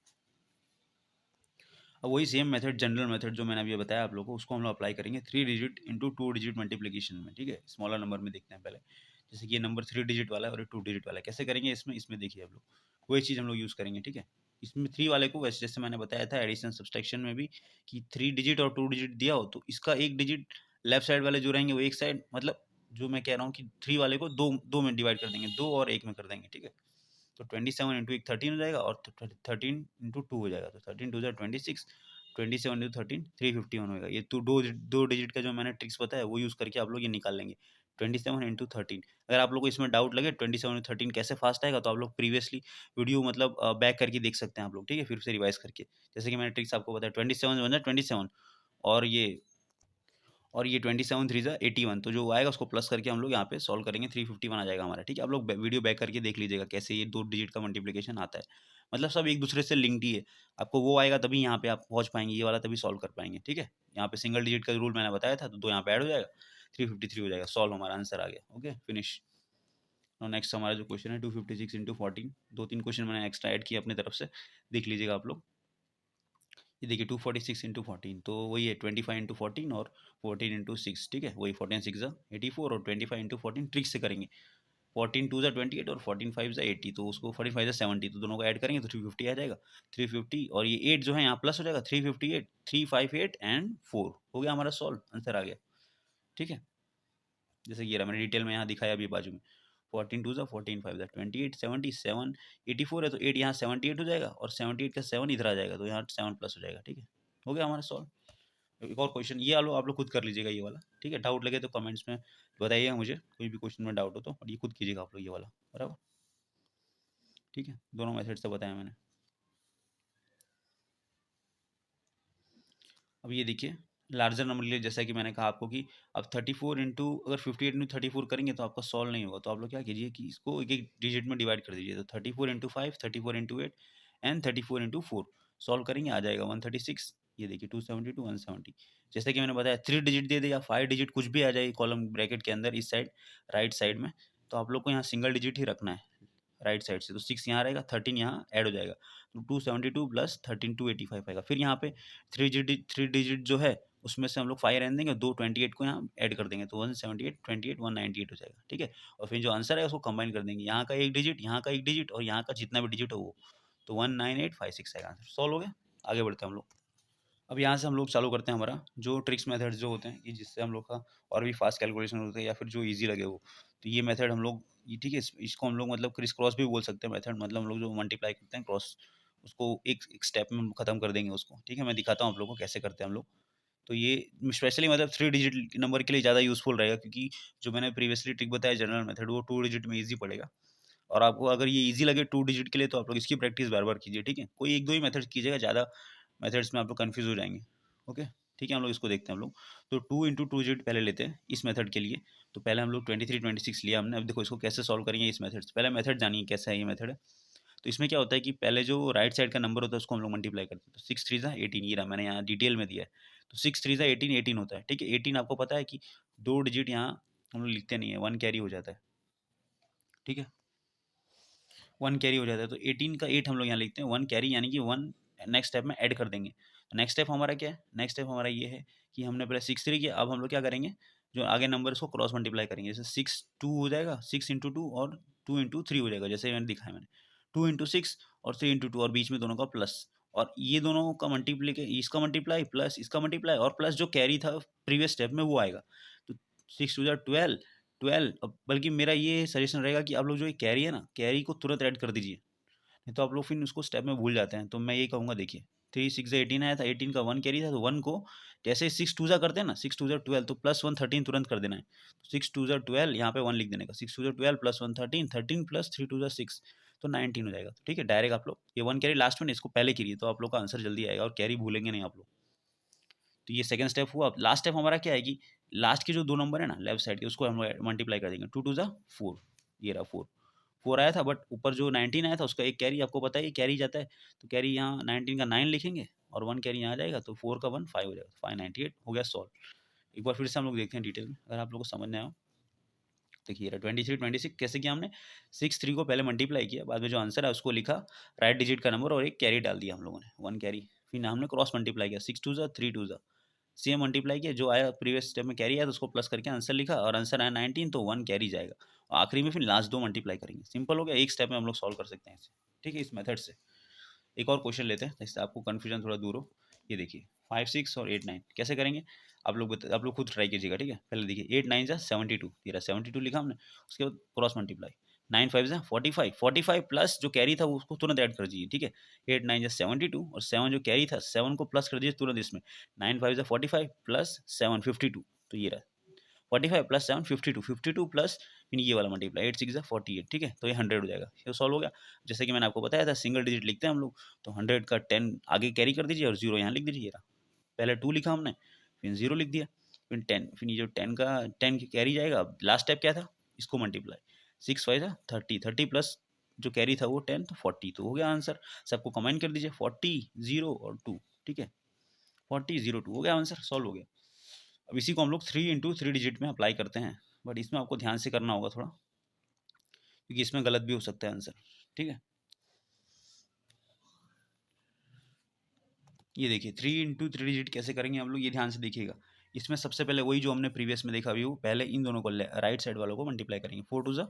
अब वही सेम मेथड, जनरल मेथड जो मैंने अभी बताया आप लोगों को, उसको हम लोग अप्लाई करेंगे 3 डिजिट इंटू 2 डिजिट मल्टीप्लिकेशन में, ठीक है? स्मॉलर नंबर में देखते हैं पहले। जैसे कि ये नंबर 3 डिजिट वाला है और ये 2 डिजिट वाला है, कैसे करेंगे इसमें? इसमें देखिए आप लोग वही चीज़ हम लोग यूज़ करेंगे, ठीक है? इसमें 3 वाले को वैसे जैसे मैंने बताया था एडिशन सब्सट्रैक्शन में भी कि 3 डिजिट और 2 डिजिट दिया हो तो इसका एक डिजिट लेफ्ट साइड वाले जो रहेंगे वो एक साइड, मतलब जो मैं कह रहा हूँ कि 3 वाले को 2 में डिवाइड कर देंगे, 2 और 1 में कर देंगे, ठीक है? तो 27 इंटू एक 13 हो जाएगा और 13 इंटू 2 हो जाएगा, तो 13 2 26, 27 इंटू 13 351 होगा। ये तो दो डिजिट का जो मैंने ट्रिक्स बताया वो यूज़ करके आप लोग ये निकाल लेंगे 27 इंटू 13। अगर आप लोग को इसमें डाउट लगे 27 इंटू 13 कैसे फास्ट आएगा तो आप लोग प्रीवियसली वीडियो मतलब बैक करके देख सकते हैं आप लोग, ठीक है? फिर से रिवाइज करके, जैसे कि मैंने ट्रिक्स आपको बताया 27 वन 27 और ये 27 थ्री ज़ा 81, तो जो आएगा उसको प्लस करके हम लोग यहाँ पे सॉल्व करेंगे, 351 आ जाएगा हमारा, ठीक है? आप लोग वीडियो बैक करके देख लीजिएगा कैसे ये 2 डिजिट का मल्टीप्लिकेशन आता है। मतलब सब एक दूसरे से लिंक्ड ही है। आपको वो आएगा तभी यहाँ पे आप पहुँच पाएँगे, ये वाला तभी सॉल्व कर पाएँगे, ठीक है? यहाँ पे सिंगल डिजिट का रूल मैंने बताया था, तो 2 यहाँ पे ऐड हो जाएगा, 353 हो जाएगा, सॉल्व हमारा आंसर आ गया। Okay, finish. और नेक्स्ट हमारा जो क्वेश्चन है 256 इंटू 14, 2-3 क्वेश्चन मैंने एक्स्ट्रा ऐड किए अपनी तरफ से, देख लीजिएगा आप लोग। ये देखिए 246 इंटू 14, तो वही है 25 इंटू 14 और 14 इंटू 6, ठीक है? वही 14 6 ज़ा 84 और 25 इंटू 14 ट्रिक से करेंगे। 14 2 ज़ा 28 और 14 5 ज़ा 80, तो उसको 45 ज़ा 70, तो दोनों को ऐड करेंगे तो 350 आ जाएगा। 350 और ये 8 जो है यहाँ प्लस हो जाएगा, 358 358 एंड 4 हो गया हमारा सॉल्व, आंसर आ गया, ठीक है? जैसे कि ये रहा मैंने डिटेल में यहाँ दिखाया अभी बाजू में। 14 2 ज़ा 14 5 ज़ा 28 77 84 है तो 8 यहाँ 78 हो जाएगा और 78 का 7 इधर आ जाएगा, तो यहाँ 7 प्लस हो जाएगा, ठीक है? हो गया हमारा सॉल्व। एक और क्वेश्चन ये आप लोग खुद कर लीजिएगा ये वाला, ठीक है? डाउट लगे तो कमेंट्स में बताइएगा मुझे, कोई भी क्वेश्चन में डाउट हो तो, और ये खुद कीजिएगा आप लोग ये वाला, बराबर? ठीक है, दोनों मेथड से बताया मैंने। अब ये देखिए लार्जर नंबर लिए, जैसा कि मैंने कहा आपको कि अब 34 इंटू अगर 58 इंटू 34 करेंगे तो आपका सॉल्व नहीं होगा, तो आप लोग क्या कीजिए कि इसको एक एक डिजिट में डिवाइड कर दीजिए। तो 34 into 5, 34 into 8 and 34 into 4 solve करेंगे, आ जाएगा 136। ये देखिए 272 170। जैसे कि मैंने बताया 3 डिजिट दे दे या 5 डिजिट कुछ भी आ जाए कॉलम ब्रैकेट के अंदर इस साइड राइट साइड में, तो आप लोग को यहाँ सिंगल डिजिट ही रखना है राइट साइड से। तो 6 यहाँ रहेगा, 13 यहाँ ऐड हो जाएगा, तो 272 प्लस 13 285 आएगा। फिर यहाँ पे 3 डिजिट जो है उसमें से हम लोग 5 रहने देंगे, दो 28 को यहाँ ऐड कर देंगे, तो 178 28 198 हो जाएगा, ठीक है। और फिर जो आंसर है उसको कंबाइन कर देंगे, यहाँ का एक डिजिट, यहाँ का एक डिजिट और यहाँ का जितना भी डिजिट हो वो, तो 19856 आएगा आंसर। सॉल्व हो गया। आगे बढ़ते हैं हम लोग। अब यहाँ से हम लोग चालू करते हैं हमारा जो ट्रिक्स मेथड्स जो होते हैं कि जिससे हम लोग का और भी फास्ट कैलकुलेशन होते हैं या फिर जो इजी लगे वो, तो ये मेथड हम लोग ये ठीक है, इसको हम लोग मतलब क्रिस क्रॉस भी बोल सकते हैं मेथड, मतलब हम लोग जो मल्टीप्लाई करते हैं क्रॉस उसको एक स्टेप में खत्म कर देंगे उसको, ठीक है। मैं दिखाता हूँ आप लोगों को कैसे करते हैं हम लोग। तो ये स्पेशली मतलब 3 डिजिट नंबर के लिए ज़्यादा यूज़फुल रहेगा, क्योंकि जो मैंने प्रीवियसली ट्रिक बताया जनरल मेथड वो 2 डिजिट में ईज़ी पड़ेगा। और आपको अगर ये ईज़ी लगे 2 डिजिट के लिए तो आप लोग इसकी प्रैक्टिस बार-बार कीजिए, ठीक है। कोई 1-2 ही मेथड्स कीजिएगा, ज़्यादा मेथड्स में आप लोग कन्फ्यूज़ हो जाएँगे। ओके, ठीक है, हम लोग इसको देखते हैं हम लोग। तो 2 इंटू 2 डिजिट पहले लेते हैं इस मेथड के लिए। तो पहले हम लोग 23 26 लिया हमने। अब देखो इसको कैसे सॉल्व करेंगे इस मेथड से। पहले मेथड जानिए कैसा है ये मेथड। तो इसमें क्या होता है कि पहले जो राइट साइड का नंबर होता है उसको हम लोग मल्टीप्लाई करते हैं। तो 6 3 ज़ा 18, ये रहा, मैंने यहाँ डिटेल में दिया है। तो 6 3 ज़ा 18 18 होता है, ठीक है। 18 आपको पता है कि 2 डिजिट यहाँ हम लोग लिखते नहीं है, 1 कैरी हो जाता है, ठीक है। 1 कैरी हो जाता है, तो 18 का 8 हम लोग यहाँ लिखते हैं, 1 कैरी यानी कि 1 नेक्स्ट स्टेप में ऐड कर देंगे। नेक्स्ट स्टेप हमारा क्या है? नेक्स्ट स्टेप हमारा ये है कि हमने पहले 6 3 किया, अब हम लोग क्या करेंगे, जो आगे नंबर उसको क्रॉस मल्टीप्लाई करेंगे। जैसे 6 2 हो जाएगा, 6 इंटू 2 और 2 इंटू 3 हो जाएगा, जैसे मैंने दिखाया मैंने 2 इंटू 6 और 3 इंटू 2 और बीच में दोनों का प्लस, और ये दोनों का मल्टीप्लाई, इसका मल्टीप्लाई प्लस इसका मल्टीप्लाई और प्लस जो कैरी था प्रीवियस स्टेप में वो आएगा। तो 6 2 12 12, अब बल्कि मेरा ये सजेशन रहेगा कि आप लोग जो ये कैरी है ना, कैरी को तुरंत ऐड कर दीजिए, नहीं तो आप लोग फिर उसको स्टेप में भूल जाते हैं। तो मैं ये कहूँगा, देखिए 3 6 18 आया था, 18 का 1 कैरी था, तो 1 को जैसे 6 2 जा करते हैं ना, 6 2 जा 12, तो प्लस 1 13 तुरंत कर देना है। 6 2 जा 12, यहाँ पे 1 लिख देने का, 6 2 जा 12 प्लस 1 13 13 प्लस 3 2 जा 6, तो 19 हो जाएगा, ठीक है। डायरेक्ट आप लोग ये 1 कैरी लास्ट में इसको पहले कीजिए, तो आप लोग का आंसर जल्दी आएगा और कैरी भूलेंगे नहीं आप लोग। तो ये सेकंड स्टेप हुआ। लास्ट स्टेप हमारा क्या है कि लास्ट के जो दो नंबर है ना लेफ्ट साइड के, उसको हम लोग मल्टीप्लाई कर देंगे। 2 2 जा 4, ये रहा 4 4 आया था, बट ऊपर जो 19 आया था उसका एक कैरी, आपको पता है ये कैरी जाता है, तो कैरी यहाँ 19 का 9 लिखेंगे और 1 कैरी यहाँ आ जाएगा, तो 4 का 1 5 हो जाएगा, 598 हो गया सॉल्व। एक बार फिर से हम लोग देखते हैं डिटेल में, अगर आप लोग को समझ में आया। देखिए 23 26 कैसे किया हमने, 6 3 को पहले मल्टीप्लाई किया, बाद में जो आंसर है उसको लिखा, राइट डिजिट का नंबर और एक कैरी डाल दिया हम लोगों ने, 1 कैरी। फिर हमने क्रॉस मल्टीप्लाई किया, 6 2 जा 3 2 जा, सेम मल्टीप्लाई किया, जो आया प्रीवियस स्टेप में कैरी आया तो उसको प्लस करके आंसर लिखा, और आंसर आया 19, तो 1 कैरी जाएगा। और आखिरी में फिर लास्ट दो मल्टीप्लाई करेंगे, सिंपल हो गया, एक स्टेप में हम लोग सॉल्व कर सकते हैं इसे, ठीक है, इस मेथड से। एक और क्वेश्चन लेते हैं जिससे आपको कन्फ्यूजन थोड़ा दूर हो। ये देखिए 5 6 और 8 9 कैसे करेंगे, आप लोग खुद ट्राई कीजिएगा, ठीक है। पहले देखिए 8 9 जा 72, तेरा 72 लिखा हमने, उसके बाद क्रॉस मल्टीप्लाई, 9 5 जा 45 45 प्लस जो कैरी था वो उसको तुरंत ऐड कर दीजिए, ठीक है। 8 9 जा 72 और 7 जो कैरी था 7 को प्लस कर दीजिए तुरंत इसमें, 9 5 जा 45 प्लस 7 52, तो ये रहा 45 प्लस 7 52 52 प्लस फिर ये वाला मल्टीप्लाई 8 6 जा 48, ठीक है। तो ये 100 हो जाएगा, ये सॉल्व हो गया। जैसे कि मैंने आपको बताया था सिंगल डिजिट लिखते हैं हम लोग, तो 100 का 10 आगे कैरी कर दीजिए और 0 यहाँ लिख दीजिए। पहले 2 लिखा हमने, फिर 0 लिख दिया, फिर 10, फिर ये जो 10 का 10 कैरी जाएगा। लास्ट स्टेप क्या था, इसको मल्टीप्लाई, 6 5 जा 30 30 प्लस जो कैरी था वो 10, तो 40, तो हो गया आंसर। सबको कमेंट कर दीजिए 40 0 और 2, ठीक है। 40 0 2 हो गया आंसर, सॉल्व हो गया। अब इसी को हम लोग 3 इंटू 3 डिजिट में अप्लाई करते हैं, बट इसमें आपको ध्यान से करना होगा थोड़ा, क्योंकि इसमें गलत भी हो सकता है आंसर, ठीक है। ये देखिए 3 इंटू 3 डिजिट कैसे करेंगे हम लोग, ये ध्यान से देखिएगा। इसमें सबसे पहले वही जो हमने प्रीवियस में देखा व्यू, पहले इन दोनों को राइट साइड वालों को मल्टीप्लाई करेंगे, 4 2 जा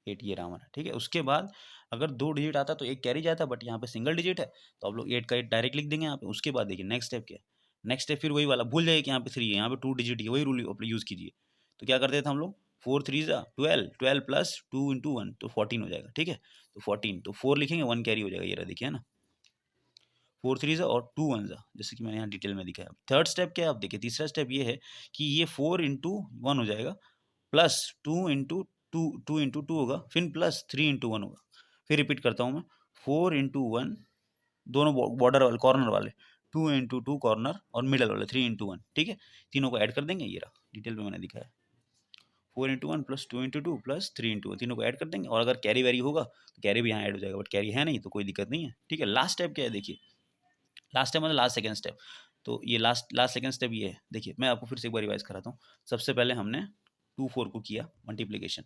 8, ये रहा हमारा, ठीक है। उसके बाद अगर 2 डिजिट आता तो एक कैरी जाता, बट यहाँ पे सिंगल डिजिट है, तो आप लोग 8 का 8 डायरेक्ट लिख देंगे यहाँ पे। उसके बाद देखिए नेक्स्ट स्टेप क्या है, नेक्स्ट स्टेप फिर वही वाला, भूल जाइए कि यहाँ पे 3 है, यहाँ पे 2 डिजिट है, वही रूल यूज़ कीजिए। तो क्या करते थे हम लोग, 4 3 जा 12 12 प्लस 2 इंटू 1, तो 14 हो जाएगा, ठीक है। तो 14, तो 4 लिखेंगे, 1 कैरी हो जाएगा, ये रहा देखिए, है ना। 4 3 जा और 2 1 जा, जैसे कि मैंने यहाँ डिटेल में दिखाया। थर्ड स्टेप क्या है, आप देखिए तीसरा स्टेप ये है कि ये 4 इंटू 1 हो जाएगा, प्लस 2 इंटू 2 2 इंटू 2 होगा, फिर प्लस 3 इंटू 1 होगा। फिर रिपीट करता हूँ मैं, 4 इंटू 1, दोनों बॉर्डर वाले कॉर्नर वाले, 2 × 2 कॉर्नर और मिडल वाले 3 × 1, ठीक है। तीनों को ऐड कर देंगे, ये रहा डिटेल में मैंने दिखाया 4 × 1 प्लस 2 × 2 प्लस 3 × 1, तीनों को ऐड कर देंगे। और अगर कैरी वैरी होगा तो कैरी भी यहाँ ऐड हो जाएगा, बट कैरी है नहीं तो कोई दिक्कत नहीं है, ठीक है। लास्ट स्टेप क्या है देखिए, लास्ट स्टेप मतलब लास्ट सेकंड स्टेप। तो ये लास्ट सेकंड स्टेप ये है, देखिए मैं आपको फिर से एक बार रिवाइज कराता हूँ। सबसे पहले हमने 2 4 को किया मल्टीप्लीकेशन,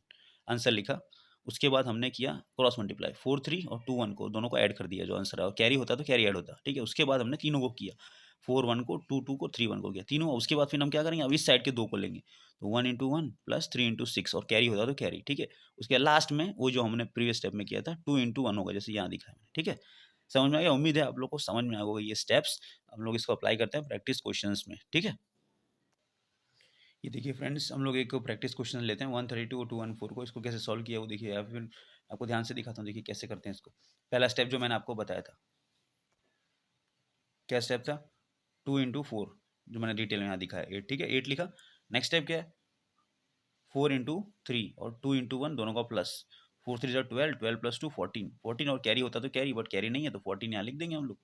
आंसर लिखा। उसके बाद हमने किया क्रॉस मल्टीप्लाई, 4 3 और 2 1 को दोनों को ऐड कर दिया जो आंसर है, और कैरी होता तो कैरी ऐड होता, ठीक है। उसके बाद हमने तीनों को किया, 4 1 को, 2 2 को, 3 1 को किया तीनों। उसके बाद फिर हम क्या करेंगे, अब इस साइड के दो को लेंगे, तो 1 × 1 प्लस 3 × 6 और कैरी होता तो कैरी, ठीक है। उसके लास्ट में वो जो हमने प्रीवियस स्टेप में किया था 2 × 1 होगा, जैसे यहाँ दिखा है, ठीक है। समझ में आ गया? उम्मीद है आप लोग को समझ में आ गया ये स्टेप्स। हम लोग इसको अप्लाई करते हैं प्रैक्टिस क्वेश्चंस में, ठीक है। ये देखिए फ्रेंड्स, हम लोग एक प्रैक्टिस क्वेश्चन लेते हैं 132 और 214 को, इसको कैसे सॉल्व किया वो देखिए, या फिर आपको ध्यान से दिखाता हूँ, देखिए कैसे करते हैं इसको। पहला स्टेप जो मैंने आपको बताया था, क्या स्टेप था, 2 × 4, जो मैंने डिटेल में यहाँ दिखाया 8, ठीक है, 8 लिखा। नेक्स्ट स्टेप क्या है, 4 × 3 और 2 × 1 दोनों का प्लस, 4 3 12, 12 प्लस 2 14, 14 और कैरी होता तो कैरी, बट कैरी नहीं है तो 14 यहाँ लिख देंगे हम लोग,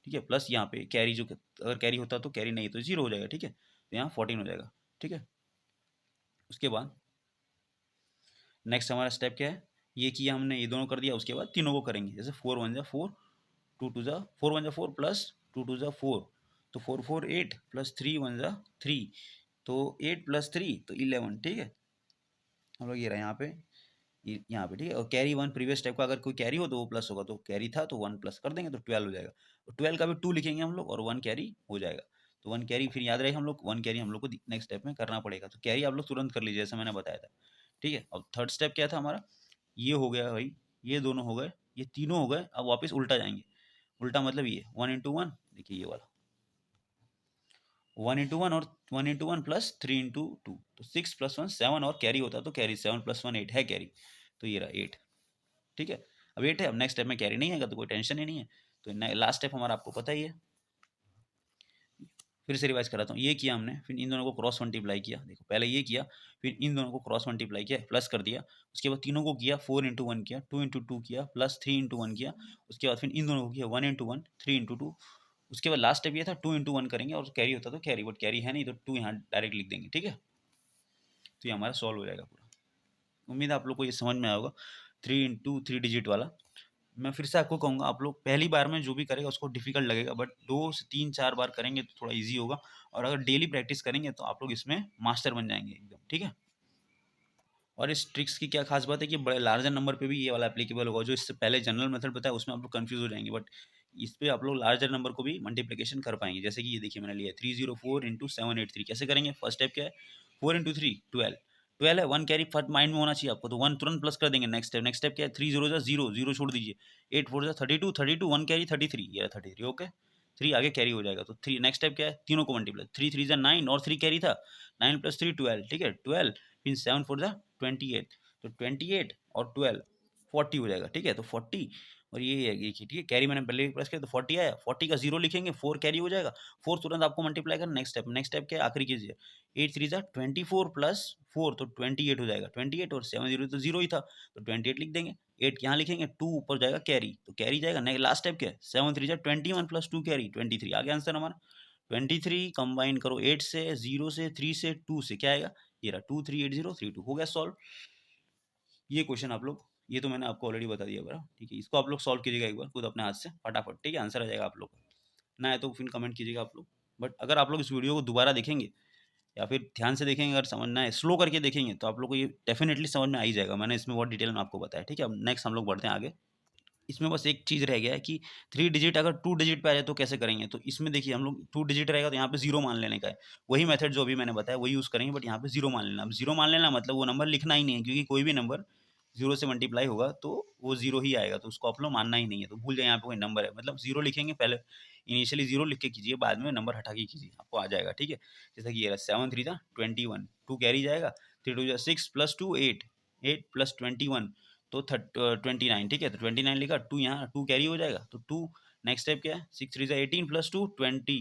ठीक है। प्लस यहाँ पे कैरी जो, अगर कैरी होता तो कैरी नहीं है तो 0 हो जाएगा, ठीक है। तो यहाँ 14 हो जाएगा, ठीक है। उसके बाद नेक्स्ट हमारा स्टेप क्या है, ये किया हमने, ये दोनों कर दिया। उसके बाद तीनों को करेंगे, जैसे 4 1 = 4, 2 2 = 4 1 = 4 प्लस 2 2 = 4, तो 4 4 8 प्लस 3 1 = 3, तो 8 प्लस 3 तो 11, ठीक है। हम लोग ये रहा यहाँ पे, यहाँ पे, ठीक है। और कैरी 1 प्रीवियस स्टेप का अगर कोई कैरी हो तो वो प्लस होगा, तो कैरी था तो 1 प्लस कर देंगे तो 12 हो जाएगा। तो 12 का भी 2 लिखेंगे हम लोग और 1 कैरी हो जाएगा। तो 1 कैरी फिर याद रहेगा, हम लोग 1 कैरी हम लोग को नेक्स्ट स्टेप में करना पड़ेगा, तो कैरी आप लोग तुरंत कर लीजिए जैसा मैंने बताया था, ठीक है। अब थर्ड स्टेप क्या था हमारा, ये हो गया भाई, ये दोनों हो गए, ये तीनों हो गए। अब वापस उल्टा जाएंगे, उल्टा मतलब ये 1 × 1, देखिए ये वाला 1 × 1 और 1 × 1 प्लस 3 × 2, तो 6 + 1 7 और कैरी होता तो कैरी, 7 + 1 8 है कैरी, तो ये रहा 8, ठीक है। अब 8 है, अब नेक्स्ट स्टेप में कैरी नहीं आएगा तो कोई टेंशन ही नहीं है। तो लास्ट स्टेप हमारा आपको पता ही है, फिर से रिवाइज कराता हूँ। ये किया हमने, फिर इन दोनों को क्रॉस मल्टीप्लाई किया, देखो पहले ये किया, फिर इन दोनों को क्रॉस मल्टीप्लाई किया, प्लस कर दिया। उसके बाद तीनों को किया, 4 × 1 किया, 2 × 2 किया, प्लस 3 × 1 किया। उसके बाद फिर इन दोनों को किया 1 × 1, 3 × 2। उसके बाद लास्ट स्टेप ये था 2 × 1 करेंगे, और कैरी होता तो कैरी, बट कैरी है नहीं तो 2 यहाँ डायरेक्ट लिख देंगे, ठीक है। तो ये हमारा सॉल्व हो जाएगा पूरा। उम्मीद है आप लोग को ये समझ में आया होगा, 3 × 3 डिजिट वाला। मैं फिर से आपको कहूँगा, आप लोग पहली बार में जो भी करेगा उसको डिफिकल्ट लगेगा, बट 2 से 3 4 बार करेंगे तो थोड़ा इजी होगा, और अगर डेली प्रैक्टिस करेंगे तो आप लोग इसमें मास्टर बन जाएंगे एकदम, ठीक है। और इस ट्रिक्स की क्या खास बात है कि बड़े लार्जर नंबर पे भी ये वाला एप्लीकेबल होगा। जो इससे पहले जनरल मेथड बताया उसमें आप लोग कंफ्यूज हो जाएंगे, बट इस पे आप लोग लार्जर नंबर को भी मल्टीप्लिकेशन कर पाएंगे। जैसे कि ये देखिए मैंने लिया 304 × 783, कैसे करेंगे, फर्स्ट स्टेप क्या है, 4 × 3 12, 12 है, 1 कैरी फट माइंड में होना चाहिए आपको, तो 1 तुरंत प्लस कर देंगे। नेक्स्ट स्टेप क्या है, 3 0 0 0 छोड़ दीजिए, 8 4 32 32, 1 कैरी 33, ये 33, ओके। 3 आगे कैरी हो जाएगा, तो 3 नेक्स्ट स्टेप क्या है, तीनों को मल्टीप्लाई, 3 3 9 और 3 कैरी था, 9 + 3 12, ठीक है, 12, फिर 7 4 28, तो 28 और 12 40 हो जाएगा, ठीक है। तो 40 और ये है, ठीक है, कैरी मैंने पहले प्रेस किया तो 40 आया, 40 का 0 लिखेंगे, 4 कैरी हो जाएगा, 4 तुरंत आपको मल्टीप्लाई करना। नेक्स्ट स्टेप क्या है, आखिरी कीजिए, 8 3 24 प्लस 4 तो 28 हो जाएगा, 28 और 7 0 तो 0 ही था, तो 28 लिख देंगे। 8 यहाँ लिखेंगे, 2 ऊपर जाएगा कैरी, तो कैरी जाएगा। लास्ट स्टेप क्या है, 7 3 21 प्लस 2 कैरी 23, आगे आंसर हमारा 23। कंबाइन करो 8 से, 0 से, 3 से, 2 से, क्या आएगा, ये रहा 2 3 8 0 3 2, हो गया सॉल्व। ये क्वेश्चन आप लोग, ये तो मैंने आपको ऑलरेडी बता दिया बरा, ठीक है। इसको आप लोग सॉल्व कीजिएगा एक बार खुद अपने हाथ से फटाफट, ठीक है, आंसर आ जाएगा आप लोग का। ना है तो फिर कमेंट कीजिएगा आप लोग। बट अगर आप लोग इस वीडियो को दोबारा देखेंगे या फिर ध्यान से देखेंगे, अगर समझना है स्लो करके देखेंगे तो आप लोग को ये डेफिनेटली समझ में आ ही जाएगा। मैंने इसमें बहुत डिटेल में आपको बताया, ठीक है। अब नेक्स्ट हम लोग बढ़ते हैं आगे। इसमें बस एक चीज़ रह गया है कि 3 डिजिट अगर 2 डिजिट पे आ जाए तो कैसे करेंगे। तो इसमें देखिए हम लोग 2 डिजिट रहेगा तो यहाँ पे 0 मान लेने का है। वही मेथड जो अभी मैंने बताया वही यूज़ करेंगे, बट यहाँ पे 0 मान लेना। अब 0 मान लेना मतलब वो नंबर लिखना ही नहीं है, क्योंकि कोई भी नंबर 0 से मल्टीप्लाई होगा तो वो 0 ही आएगा, तो उसको आप लोग मानना ही नहीं है। तो भूल जाए यहाँ पे कोई नंबर है, मतलब 0 लिखेंगे, पहले इनिशियली 0 लिख के कीजिए, बाद में नंबर हटा के कीजिए, आपको आ जाएगा, ठीक है। जैसे कि ये 7 3 21, 2 कैरी जाएगा, 3 2 6 प्लस 2 8, 8 प्लस 21 तो 29, ठीक है। तो 29 लिखा, 2 यहाँ 2 कैरी हो जाएगा, तो 2। नेक्स्ट स्टेप क्या है, 6 3 18 प्लस 2 20,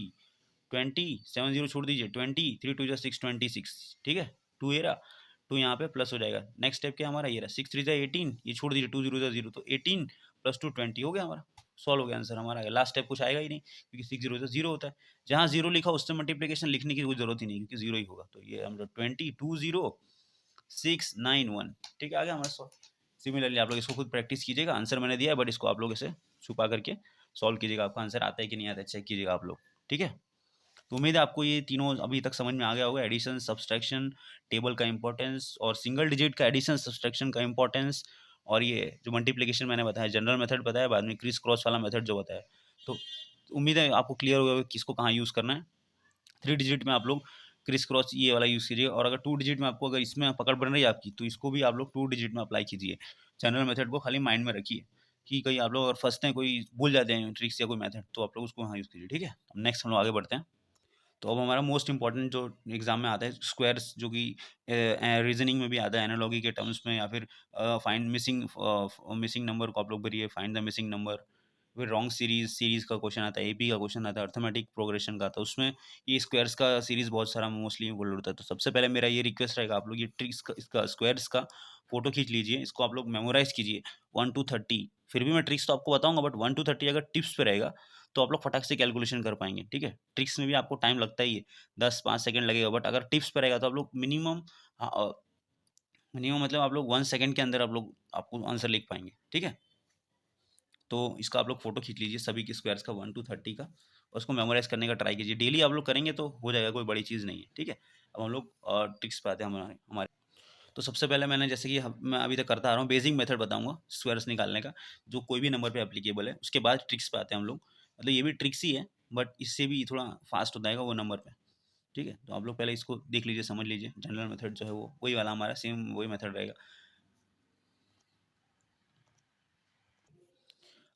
20 7 0 छोड़ दीजिए, 20 3 2 6 26, ठीक है। 2 ये रहा, 2 यहाँ पे प्लस हो जाएगा। नेक्स्ट स्टेप क्या हमारा, ये रहा 6 3 18, ये छोड़ दीजिए, 2 0 0 तो 18 प्लस 2 20 हो गया हमारा। सॉल्व हो गया आंसर हमारा। लास्ट स्टेप कुछ आएगा ही नहीं, क्योंकि 6 जीरो से 0 होता है। जहाँ 0 लिखा उससे मल्टीप्लिकेशन लिखने की कोई जरूरत ही नहीं, क्योंकि 0 ही होगा। तो ये हम लोग 220691, ठीक है, आ गया हमारा सॉल्व। सिमिलरली आप लोग इसको खुद प्रैक्टिस कीजिएगा। आंसर मैंने दिया है, बट इसको आप लोग इसे छुपा करके सॉल्व कीजिएगा। आपका आंसर आता है कि नहीं आता है, चेक कीजिएगा आप लोग, ठीक है। तो उम्मीद है आपको ये तीनों अभी तक समझ में आ गया होगा। एडिशन, सब्सट्रैक्शन, टेबल का इंपॉर्टेंस, और सिंगल डिजिट का एडिशन सब्सट्रैक्शन का इंपॉर्टेंस, और ये जो मल्टीप्लिकेशन मैंने बताया, जनरल मेथड बताया, बाद में क्रिस क्रॉस वाला मेथड जो बताया। तो उम्मीद है आपको क्लियर हो गया किसको कहाँ यूज़ करना है। 3 डिजिट में आप लोग क्रिस क्रॉस ये वाला यूज़ कीजिए, और अगर 2 डिजिट में आपको अगर इसमें पकड़ बन रही है आपकी, तो इसको भी आप लोग 2 डिजिट में अप्लाई कीजिए। जनरल मेथड को खाली माइंड में रखिए, कि कहीं आप लोग अगर फंसते हैं, कोई भूल जाते हैं ट्रिक्स या कोई मेथड, तो आप लोग उसको वहाँ यूज़ कीजिए, ठीक है। अब नेक्स्ट हम लोग आगे बढ़ते हैं। तो अब हमारा मोस्ट इंपॉर्टेंट जो एग्जाम में आता है, स्क्वायर्स, जो कि रीजनिंग में भी आता है, एनालॉजी के टर्म्स में, या फिर फाइंड मिसिंग नंबर को आप लोग भरिए, फाइंड द मिसिंग नंबर। फिर रॉन्ग सीरीज का क्वेश्चन आता है, एपी का क्वेश्चन आता है, अर्थमेटिक प्रोग्रेशन का आता है, उसमें ये स्क्वायर्स का सीरीज बहुत सारा मोस्टली बोल होता है। तो सबसे पहले मेरा ये रिक्वेस्ट रहेगा, आप लोग ये ट्रिक्स का, इसका स्क्वायर्स का फोटो खींच लीजिए, इसको आप लोग मेमोराइज कीजिए 1 to 30। फिर भी मैं ट्रिक्स तो आपको बताऊंगा, बट 1 to 30 अगर टिप्स पे रहेगा तो आप लोग फटाक से कैलकुलेशन कर पाएंगे, ठीक है। ट्रिक्स में भी आपको टाइम लगता ही है, 10-5 सेकंड लगेगा, बट अगर टिप्स पे रहेगा तो आप लोग मिनिमम मतलब आप लोग 1 सेकंड के अंदर आप लोग आपको आंसर लिख पाएंगे, ठीक है। तो इसका आप लोग फोटो खींच लीजिए सभी के स्क्वायर्स का 1 to 30 का, और उसको मेमोराइज करने का ट्राई कीजिए। डेली आप लोग करेंगे तो हो जाएगा, कोई बड़ी चीज़ नहीं है, ठीक है। अब हम लोग ट्रिक्स पे आते हैं हमारे। तो सबसे पहले मैंने, जैसे कि मैं अभी तक करता आ रहा हूँ, बेसिक मेथड बताऊंगा स्क्वायर्स निकालने का, जो कोई भी नंबर पे एप्लीकेबल है। उसके बाद ट्रिक्स पे आते हैं हम लोग। मतलब ये भी ट्रिक्स ही है, बट इससे भी थोड़ा फास्ट हो जाएगा वो नंबर पे, ठीक है। तो आप लोग पहले इसको देख लीजिए, समझ लीजिए। जनरल मेथड जो है वो वही वाला हमारा सेम वही मेथड रहेगा।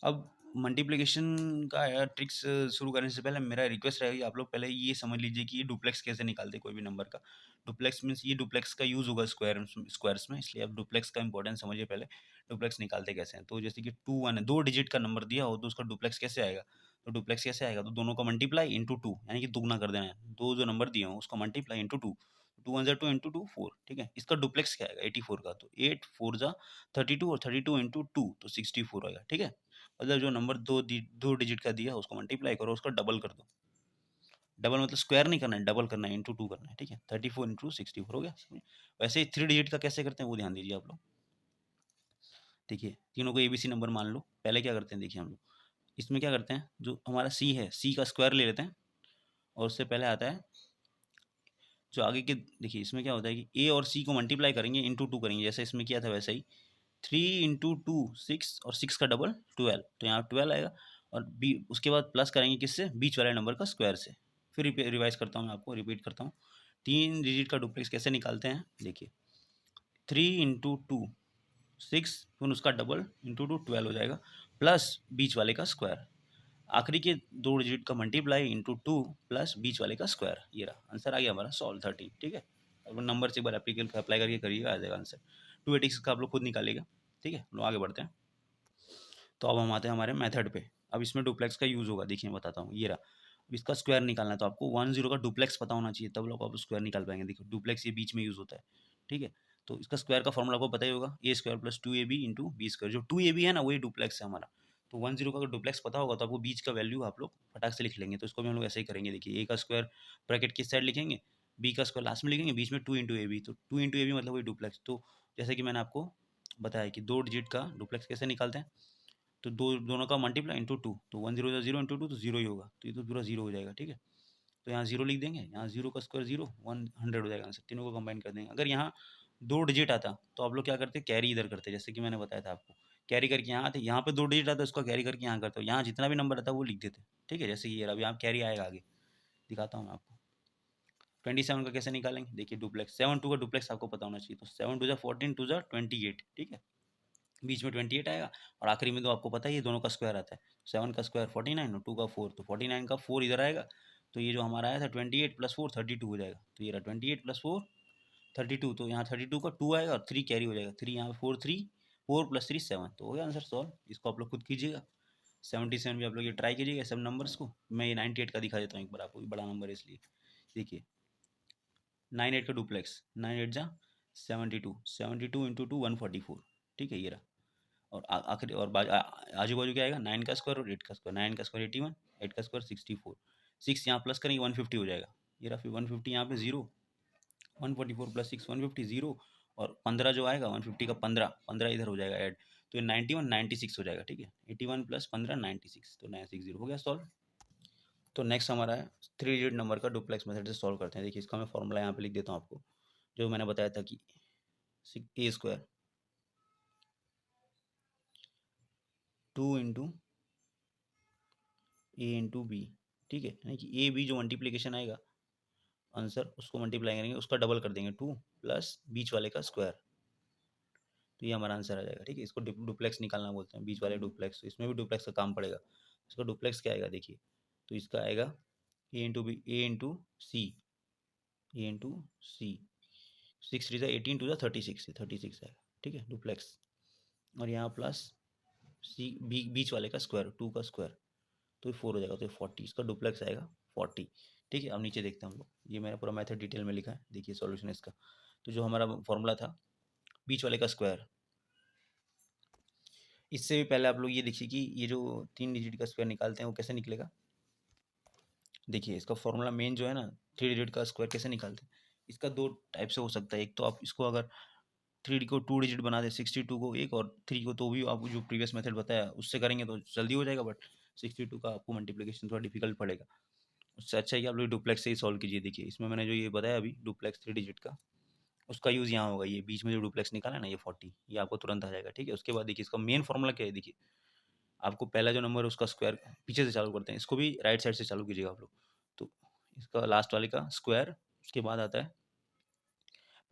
अब मल्टीप्लिकेशन का ट्रिक्स शुरू करने से पहले मेरा रिक्वेस्ट रहेगा कि आप लोग पहले ये समझ लीजिए कि ये डुप्लेक्स कैसे निकालते हैं कोई भी नंबर का। डुप्लेक्स मीन्स ये डुप्लेक्स का यूज़ होगा स्क्वायर्स में, इसलिए आप डुप्लेक्स का इंपॉर्टेंस समझिए पहले। डुप्लेक्स निकालते कैसे हैं, तो जैसे कि 2 1 है, 2 डिजिट का नंबर दिया हो तो उसका डुप्लेक्स कैसे आएगा। तो डुप्लेक्स कैसे आएगा, तो दोनों का मल्टीप्लाई इंटू 2, यानी कि दुगना कर देना है। दो जो नंबर दिए हो उसका मल्टीप्लाई इंटू 2, 2 1 2 इंटू 2 4, ठीक है। इसका डुप्लेक्स क्या आएगा 84 का, तो 8 4 जा 32, और 32 इंटू 2 तो 64 आएगा, ठीक है। मतलब जो नंबर दो डिजिट का दिया उसको मल्टीप्लाई करो, उसका डबल कर दो। डबल मतलब स्क्वायर नहीं करना है, डबल करना है, इंटू 2 करना है, ठीक है। 34 इंटू 64 हो गया, समझे? वैसे ही 3 डिजिट का कैसे करते हैं वो ध्यान दीजिए आप लोग। देखिए, तीनों को एबीसी नंबर मान लो। पहले क्या करते हैं, देखिए हम लोग इसमें क्या करते हैं, जो हमारा सी है, सी का स्क्वायर ले लेते हैं, और उससे पहले आता है जो आगे के। देखिए इसमें क्या होता है कि ए और सी को मल्टीप्लाई करेंगे, इंटू 2 करेंगे, जैसे इसमें किया था वैसे ही। 3 इंटू 2 6, और 6 का डबल 12, तो यहाँ 12 आएगा। और बी उसके बाद प्लस करेंगे किससे, बीच वाले नंबर का स्क्वायर से। फिर रिवाइज करता हूँ, मैं आपको रिपीट करता हूँ। 3 डिजिट का डुप्लेक्स कैसे निकालते हैं, देखिए 3 इंटू 2 6, फिर उसका डबल इंटू 2 12 हो जाएगा, प्लस बीच वाले का स्क्वायर। आखिरी के 2 डिजिट का मल्टीप्लाई इंटू 2 प्लस बीच वाले का स्क्वायर। ये रहा आंसर, आ गया हमारा सॉल्व 13, ठीक है। अब नंबर से एक बार अप्लाई करके करिएगा, आ जाएगा आंसर। 286 का आप लोग खुद निकालिएगा, ठीक है। लोग आगे बढ़ते हैं। तो अब हम आते हैं हमारे मेथड पे। अब इसमें डुप्लेक्स का यूज़ होगा, देखिए मैं बताता हूँ, ये रहा। अब इसका स्क्वायर निकालना है, तो आपको 10 का डुप्लेक्स पता होना चाहिए, तब लोग आप स्क्वायर निकाल पाएंगे। देखो डुप्लेक्स ये बीच में यूज़ होता है, ठीक है। तो इसका स्क्वायर का फॉर्मूला आपको पता ही होगा, a square plus 2ab into b square. जो 2ab है ना, वही डुप्लेक्स है हमारा। तो 10 का अगर डुप्लेक्स पता होगा तो आपको बीच का वैल्यू आप लोग फटाक से लिख लेंगे। तो इसको भी हम लोग ऐसे ही करेंगे। देखिए ए का स्क्वायर ब्रैकेट किस साइड लिखेंगे, बी का स्क्वायर लास्ट में लिखेंगे, बीच में 2 इंटू ए बी। तो 2 इंटू ए बी मतलब वही डुप्लेक्स। तो जैसे कि मैंने आपको बताया कि 2 डिजिट का डुप्लेक्स कैसे निकालते हैं, तो दोनों का मल्टीप्लाई इंटू 2, तो 1 0 0 इंटू 2 तो 0 ही होगा, तो ये तो पूरा 0 हो जाएगा, ठीक है। तो यहाँ 0 लिख देंगे, यहाँ 0 का स्क्वायर 0, 100 हो जाएगा आंसर। तीनों को कंबाइन कर देंगे। अगर यहाँ 2 डिजिट आता तो आप लोग क्या करते, कैरी इधर करते, जैसे कि मैंने बताया था आपको। कैरी करके यहाँ आते, यहाँ पे 2 डिजिट आता उसका कैरी करके यहाँ करते हो, यहाँ जितना भी नंबर आता वो लिख देते, ठीक है। जैसे कि ये अभी यहाँ कैरी आएगा, आगे दिखाता हूँ मैं आपको। 27 का कैसे निकालेंगे, देखिए डुप्लेक्स 7 2 का डुप्लेक्स आपको पता होना चाहिए। तो 7 2 जा 14, 2 जा 28, ठीक है। बीच में 28 आएगा, और आखिरी में तो आपको पता ही है दोनों का स्क्वायर आता है। 7 का स्क्वायर 49 और 2 का 4, तो 49 का 4 इधर आएगा। तो ये जो हमारा आया था 28 प्लस 4 32 हो जाएगा। तो ये रहा 28 प्लस 4 32। तो यहाँ 32 का 2 आएगा और 3 कैरी हो जाएगा। 3 यहाँ पे 4 प्लस 3 7, तो हो गया आंसर सॉल्व। इसको आप लोग खुद कीजिएगा। 77 भी आप लोग ये ट्राई कीजिएगा सब नंबर्स को। मैं ये 98 का दिखा देता हूँ एक बार आपको, बड़ा नंबर है इसलिए। देखिए 98 का डुप्लेक्स, 9 8 जा 72, 72 इंटू 2 144, ठीक है। ये रहा और आखिरी और आजू बाजू क्या आएगा, 9 का स्क्वायर और 8 का स्क्वायर। 9 का स्क्वायर 81, 8 का स्क्वायर 64। 6 यहाँ प्लस करेंगे 150 हो जाएगा। ये रहा, फिर 150 यहाँ पे जीरो, 144 प्लस 6 150 जीरो, और 15 जो आएगा 150 का 15, 15 इधर हो जाएगा ऐड, तो ये 91 96 हो जाएगा। ठीक है, 81 प्लस 15 96, तो 960 हो गया सॉल्व। तो नेक्स्ट हमारा है 3 डिजिट नंबर का डुप्लेक्स मेथड से सॉल्व करते हैं। देखिए इसका मैं फॉर्मूला यहाँ पे लिख देता हूँ आपको, जो मैंने बताया था कि ए स्क्वायर 2 इंटू ए इंटू बी। ठीक है, यानी कि ए बी जो मल्टीप्लीकेशन आएगा आंसर, उसको मल्टीप्लाई करेंगे, उसका डबल कर देंगे 2 प्लस बीच वाले का स्क्वायर, तो ये हमारा आंसर आ जाएगा। ठीक है, इसको डुप्लेक्स निकालना बोलते हैं, बीच वाले डुप्लेक्स। तो इसमें भी डुप्लेक्स का काम पड़ेगा। इसका डुप्लेक्स क्या आएगा देखिए, तो इसका आएगा a into b, a into c, a into c, 6 3 18 two 36, 36 आएगा। ठीक है, डुप्लेक्स। और यहाँ प्लस सी बीच वाले का स्क्वायर, 2 का स्क्वायर, तो ये 4 हो जाएगा, तो ये 40, इसका डुप्लेक्स आएगा 40। ठीक है, अब नीचे देखते हैं हम लोग, ये मैंने पूरा मेथड डिटेल में लिखा है, देखिए सॉल्यूशन इसका। तो जो हमारा फॉर्मूला था बीच वाले का स्क्वायर, इससे भी पहले आप लोग ये देखिए कि ये जो 3 डिजिट का स्क्वायर निकालते हैं वो कैसे निकलेगा। देखिए इसका फॉर्मूला मेन जो है ना, 3 डिजिट का स्क्वायर कैसे निकालते हैं, इसका 2 टाइप से हो सकता है। एक तो आप इसको अगर 3 को 2 डिजिट बना दे, 62 को एक और 3 को, तो भी आप जो प्रीवियस मेथड बताया उससे करेंगे तो जल्दी हो जाएगा, बट 62 का आपको मल्टीप्लिकेशन थोड़ा डिफिकल्ट पड़ेगा। उससे अच्छा है कि आप लोग डुप्लेक्स से ही सॉल्व कीजिए। देखिए इसमें मैंने जो ये बताया अभी डुप्लेक्स 3 डिजिट का, उसका यूज़ यहाँ होगा। ये बीच में जो डुप्लेक्स निकाला है ना, ये 40, ये आपको तुरंत आ जाएगा। ठीक है, उसके बाद देखिए इसका मेन फॉर्मूला क्या है। देखिए आपको पहला जो नंबर है उसका स्क्वायर पीछे से चालू करते हैं, इसको भी राइट साइड से चालू कीजिएगा आप लोग। तो इसका लास्ट वाले का स्क्वायर, उसके बाद आता है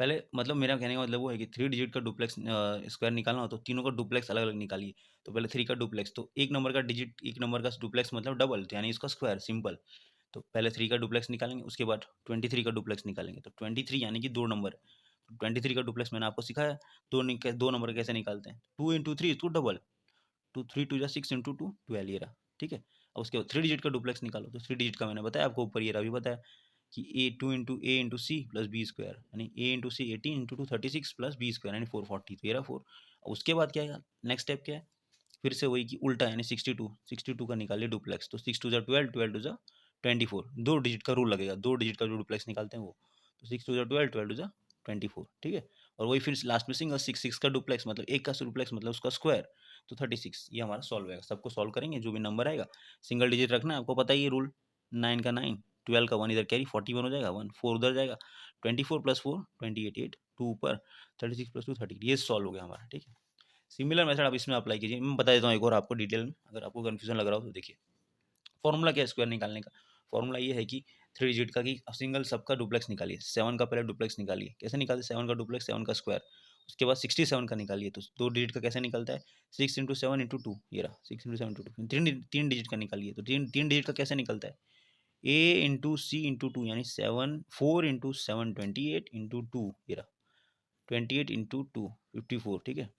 पहले, मतलब मेरा कहने का मतलब वो है कि 3 डिजिट का डुप्लेक्स स्क्वायर निकालना हो तो तीनों का डुप्लेक्स अलग अलग निकालिए। तो पहले 3 का डुप्लेक्स, तो एक नंबर का डिजिट, एक नंबर का डुप्लेक्स मतलब डबल, तो यानी इसका स्क्वायर सिंपल। तो पहले 3 का डुप्लेक्स निकालेंगे, उसके बाद 23 का डुप्लेक्स निकालेंगे। तो 23 यानी कि 2 नंबर, तो 23 का डुप्लेक्स मैंने आपको सिखाया, दो नंबर कैसे निकालते हैं, 2 इंटू थ्री टू डबल, 2 3 2 जा 6 इंटू 2 12, ये रहा। ठीक है, अब उसके बाद 3 डिजिट का डुप्लेक्स निकालो, तो 3 डिजिट का मैंने बताया आपको ऊपर, ये रहा भी बताया कि a into c plus b square, यानी a into c 18 into 2 36 plus b square यानी 440, तो ये रहा 4। उसके बाद क्या है, नेक्स्ट स्टेप क्या है, फिर से वही कि उल्टा, यानी 62 का निकालिए डुप्लेक्स, तो 6 2 जा 12, 12 2 जा 24, 2 डिजिट का रूल लगेगा, 2 डिजिट का जो डुप्लेक्स निकालते हैं वो, तो 6 2 जा 12, 12 2 जा 24। ठीक है, और वही फिर लास्ट में सिंगल 6 6 का डुप्लेक्स, मतलब एक का डुप्लेक्स मतलब उसका स्क्वायर, तो 36। ये हमारा सॉल्व होगा। सबको सॉल्व करेंगे, जो भी नंबर आएगा सिंगल डिजिट रखना है, आपको पता ही है रूल, 9 का 9, 12 का 1 इधर कैरी, 41 हो जाएगा, 1 4 उधर जाएगा, 24 प्लस 4 28, 8 2 ऊपर, 36 प्लस 2 30, ये सॉल्व हो गया हमारा। ठीक है, सिमिलर मेथड आप इसमें अप्लाई कीजिए। मैं बता देता हूँ एक और आपको डिटेल में, अगर आपको कन्फ्यूजन लग रहा हो तो देखिए फॉर्मूला क्या है स्क्वायर निकालने का। फॉर्मूला ये है कि 3 डिजिट का कि सिंगल सबका डुप्लेक्स निकालिए। 7 का पहले डुप्लेक्स निकालिए, कैसे निकालते हैं, 7 का डुप्लेक्स 7 का स्क्वायर, उसके बाद 67 का निकालिए, तो 2 डिजिट का कैसे निकलता है, 6 इंटू 7 इंटू 2, ये रहा 6 इंटू 7 इंटू 2। तीन डिजिट का निकालिए, तो तीन डिजिट का कैसे निकलता है, ए इंटू सी इंटू 2, यानी 4 इंटू 7 28 इंटू 2, ये रहा 28 इंटू 2 54। ठीक है,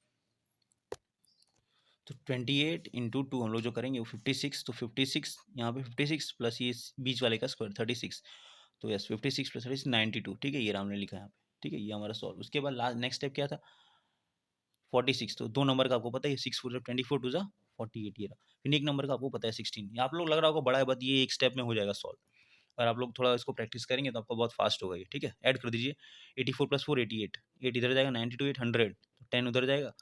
तो 28 इंटू 2 हम लोग जो करेंगे वो 56, तो 56 यहाँ पे 56 प्लस ये बीच वाले का स्क्वायर 36, तो यस 56 प्लस 36 92। ठीक है, ये हमने लिखा है यहाँ पे। ठीक है, ये हमारा सॉल्व। उसके बाद लास्ट नेक्स्ट स्टेप क्या था, 46, तो 2 नंबर का आपको पता है 6 4 24 2 जा 48, ये रहा। फिर एक नंबर का आपको पता है 16, ये आप लोग लग रहा होगा बड़ा है, बट ये एक स्टेप में हो जाएगा सॉल्व। अगर आप लोग थोड़ा इसको प्रैक्टिस करेंगे तो आपको बहुत फास्ट होगा ये। ठीक है, ऐड कर दीजिए, 84 प्लस 4 88, 8 इधर जाएगा, 92 8 100, तो 10 उधर जाएगा,